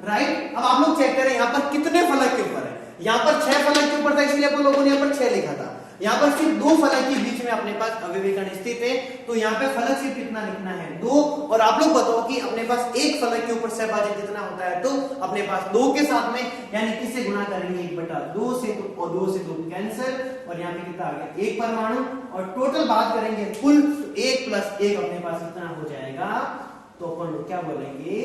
राइट, अब आप लोग चेक करें यहां पर कितने फलक के ऊपर है, यहां पर 6 फलक के ऊपर था, इसलिए अपन लोगों ने यहां पर 6 लिखा था। यहां पर सिर्फ 2 फलक के बीच में अपने पास अवयवी कण स्थित है, तो यहां पे फलक सिर्फ कितना लिखना है, 2। और आप लोग बताओ कि अपने पास एक फलक के ऊपर सहभाजन कितना होता है, तो अपने पास 2 के साथ में, यानी किससे गुणा करेंगे, 1/2 से, तो और 2 से 2 कैंसिल, और यहाँ पे कितना आ गया, 1 परमाणु। और टोटल बात करेंगे कुल, 1 + 1 अपने पास कितना हो जाएगा, तो अपन लोग क्या बोलेंगे,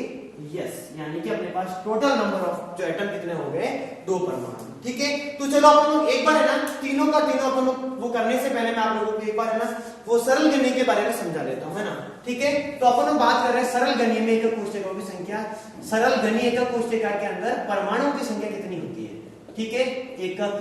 यस, यानी कि अपने पास टोटल नंबर ऑफ जो एटम कितने हो गए, 2 परमाणु। ठीक है, तो चलो अपन लोग एक बार है ना तीनों का तीनों अपन लोग वो करने से पहले मैं आप लोगों को एक बार है ना वो सरल घनीय के बारे में समझा देता हूं, है ना। ठीक है, तो अपन लोग बात कर रहे हैं सरल घनीय में एकक कोष्ठकों की संख्या। सरल घनीय एकक कोष्ठिका के अंदर परमाणुओं की संख्या कितनी होती है। ठीक है, एकक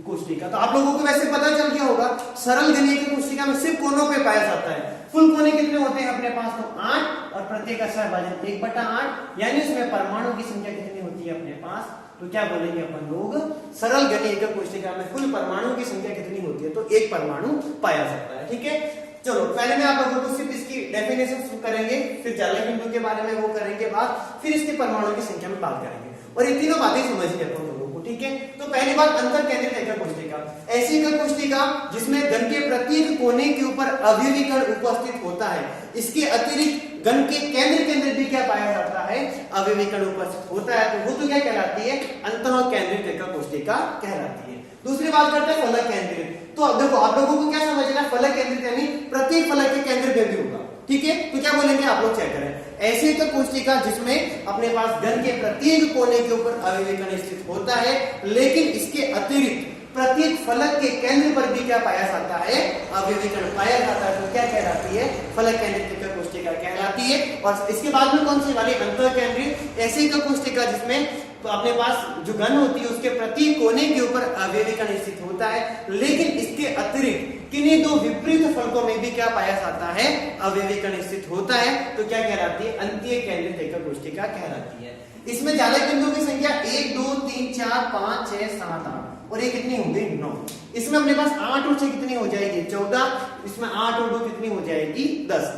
कोष्ठिका, तो आप लोगों को वैसे पता चल गया होगा, सरल घनीय एकक कोष्ठिका में सिर्फ कोनों पे पाया जाता है। फुल कोने कितने होते हैं अपने पास, तो 8, और प्रत्येक का सहभाजन 1/8, यानी उसमें परमाणु की संख्या कितनी होती है अपने पास, तो क्या बोलेंगे अपन लोग, सरल घनीय एकक कोष्ठिका में कुल परमाणु की संख्या कितनी होती है, तो 1 परमाणु पाया जाता है। ठीक है, चलो पहले मैं आप लोगों को सिर्फ इसकी डेफिनेशन करेंगे, फिर जालक बिंदु के बारे में वो करेंगे बात, फिर इसके परमाणु की संख्या में बात करेंगे, और ये तीनों बातें समझिए अपन लोगों को। ठीक है। तो पहली बात अंतर केंद्रित एकक कोशिका, ऐसी एकक कोशिका जिसमें घन के प्रत्येक कोने के ऊपर अवयवी कण उपस्थित होता है, इसके अतिरिक्त घन के केंद्र के अंदर भी क्या पाया जाता है, अवयवी कण उपस्थित होता है, तो वो तो क्या कहलाती है, अंतः केंद्रित एकक कोशिका कहलाती है। दूसरी बात करते हैं फलक केंद्रित। तो अब देखो आप लोगों को क्या समझना है, फलक केंद्रित यानी प्रत्येक फलक के केंद्र में भी होगा, ठीक है। तो क्या बोलेंगे आप लोग चेक करें, ऐसी एकक कोशिका जिसमें अपने पास घन के प्रत्येक कोने के ऊपर अवयवी कण स्थित होता है, लेकिन इसके अतिरिक्त प्रत्येक फलक के केंद्र पर भी क्या पाया जाता है, अवयवी कण पाया जाता है, तो क्या कहलाती है, फलक केंद्रित एकक कोशिका कहलाती है। और इसके बाद में कौन सी वाली, अंतः केंद्रित, ऐसी एकक कोशिका जिसमें तो अपने पास जो घन होती है उसके प्रत्येक कोने के ऊपर अवयवी कण स्थित होता है, लेकिन इसके अतिरिक्त किन्हीं दो विपरीत फलकों में भी क्या पाया जाता है, अवयवी कण स्थित होता है, तो क्या कहलाती है, अंतीय केंद्रित एकक कोशिका कहलाती है। इसमें ज्यादा बिंदुओं की संख्या 1 2 3 4 5 6 7 8 और ये कितनी होगी, 9। इसमें अपने पास 8 और 6 कितनी हो जाएगी, 14। इसमें 8 और 2 कितनी हो जाएगी, 10।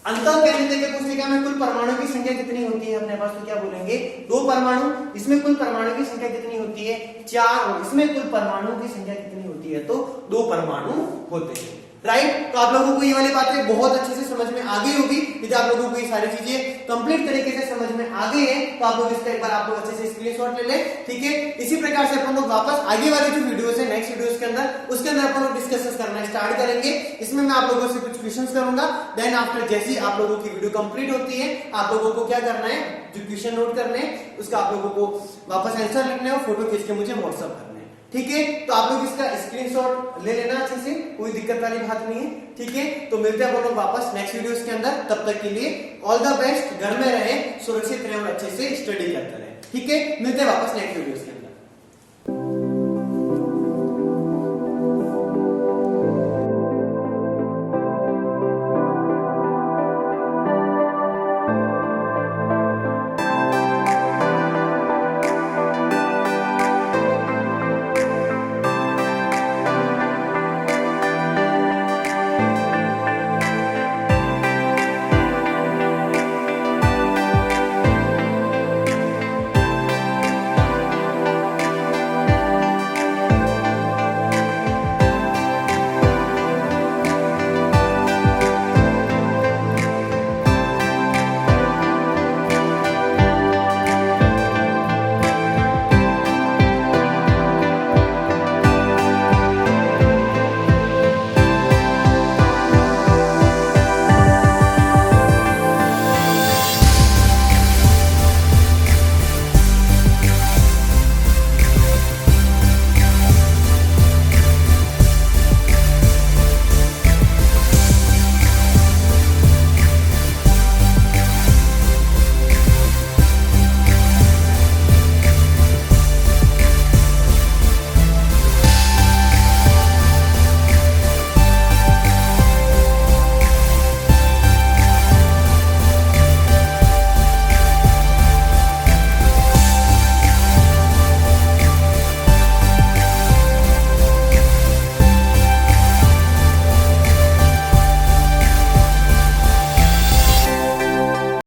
अंतः केंद्रित एकक कोशिका में कुल परमाणु की संख्या कितनी होती है अपने पास, तो क्या बोलेंगे, 2 परमाणु। इसमें कुल परमाणु की संख्या कितनी होती है, 4। और इसमें कुल परमाणु की संख्या कितनी होती है, तो 2 परमाणु होते हैं, राइट। तो आप लोगों को ये वाली बातें बहुत अच्छे से समझ में आ गई होगी। यदि आप लोगों को ये सारी चीजें कंप्लीट तरीके से समझ में आ गई है तो आप लोग इसका एक बार आप लोग अच्छे से स्क्रीनशॉट ले लें, ठीक है। इसी प्रकार से अपन लोग वापस आगे वाली जो वीडियोस है, नेक्स्ट वीडियोस के अंदर, उसके अंदर अपन लोग डिस्कस करना स्टार्ट करेंगे। इसमें मैं आप लोगों से कुछ क्वेश्चंस करूंगा, देन आफ्टर जैसी आप लोगों की वीडियो कंप्लीट होती है, आप लोगों को क्या करना है, जो क्वेश्चन नोट करने हैं उसका आप लोगों को वापस आंसर लिखना है और फोटो खींच के मुझे व्हाट्सएप करना है, ठीक है। तो आप लोग इसका स्क्रीनशॉट ले लेना अच्छे से, कोई दिक्कत वाली बात नहीं है, ठीक है। तो मिलते हैं हम लोग वापस नेक्स्ट वीडियोस के अंदर, तब तक के लिए ऑल द बेस्ट, घर में रहें, सुरक्षित रहें और अच्छे से स्टडी करते रहें, ठीक है। मिलते हैं वापस नेक्स्ट वीडियोस के अंदर।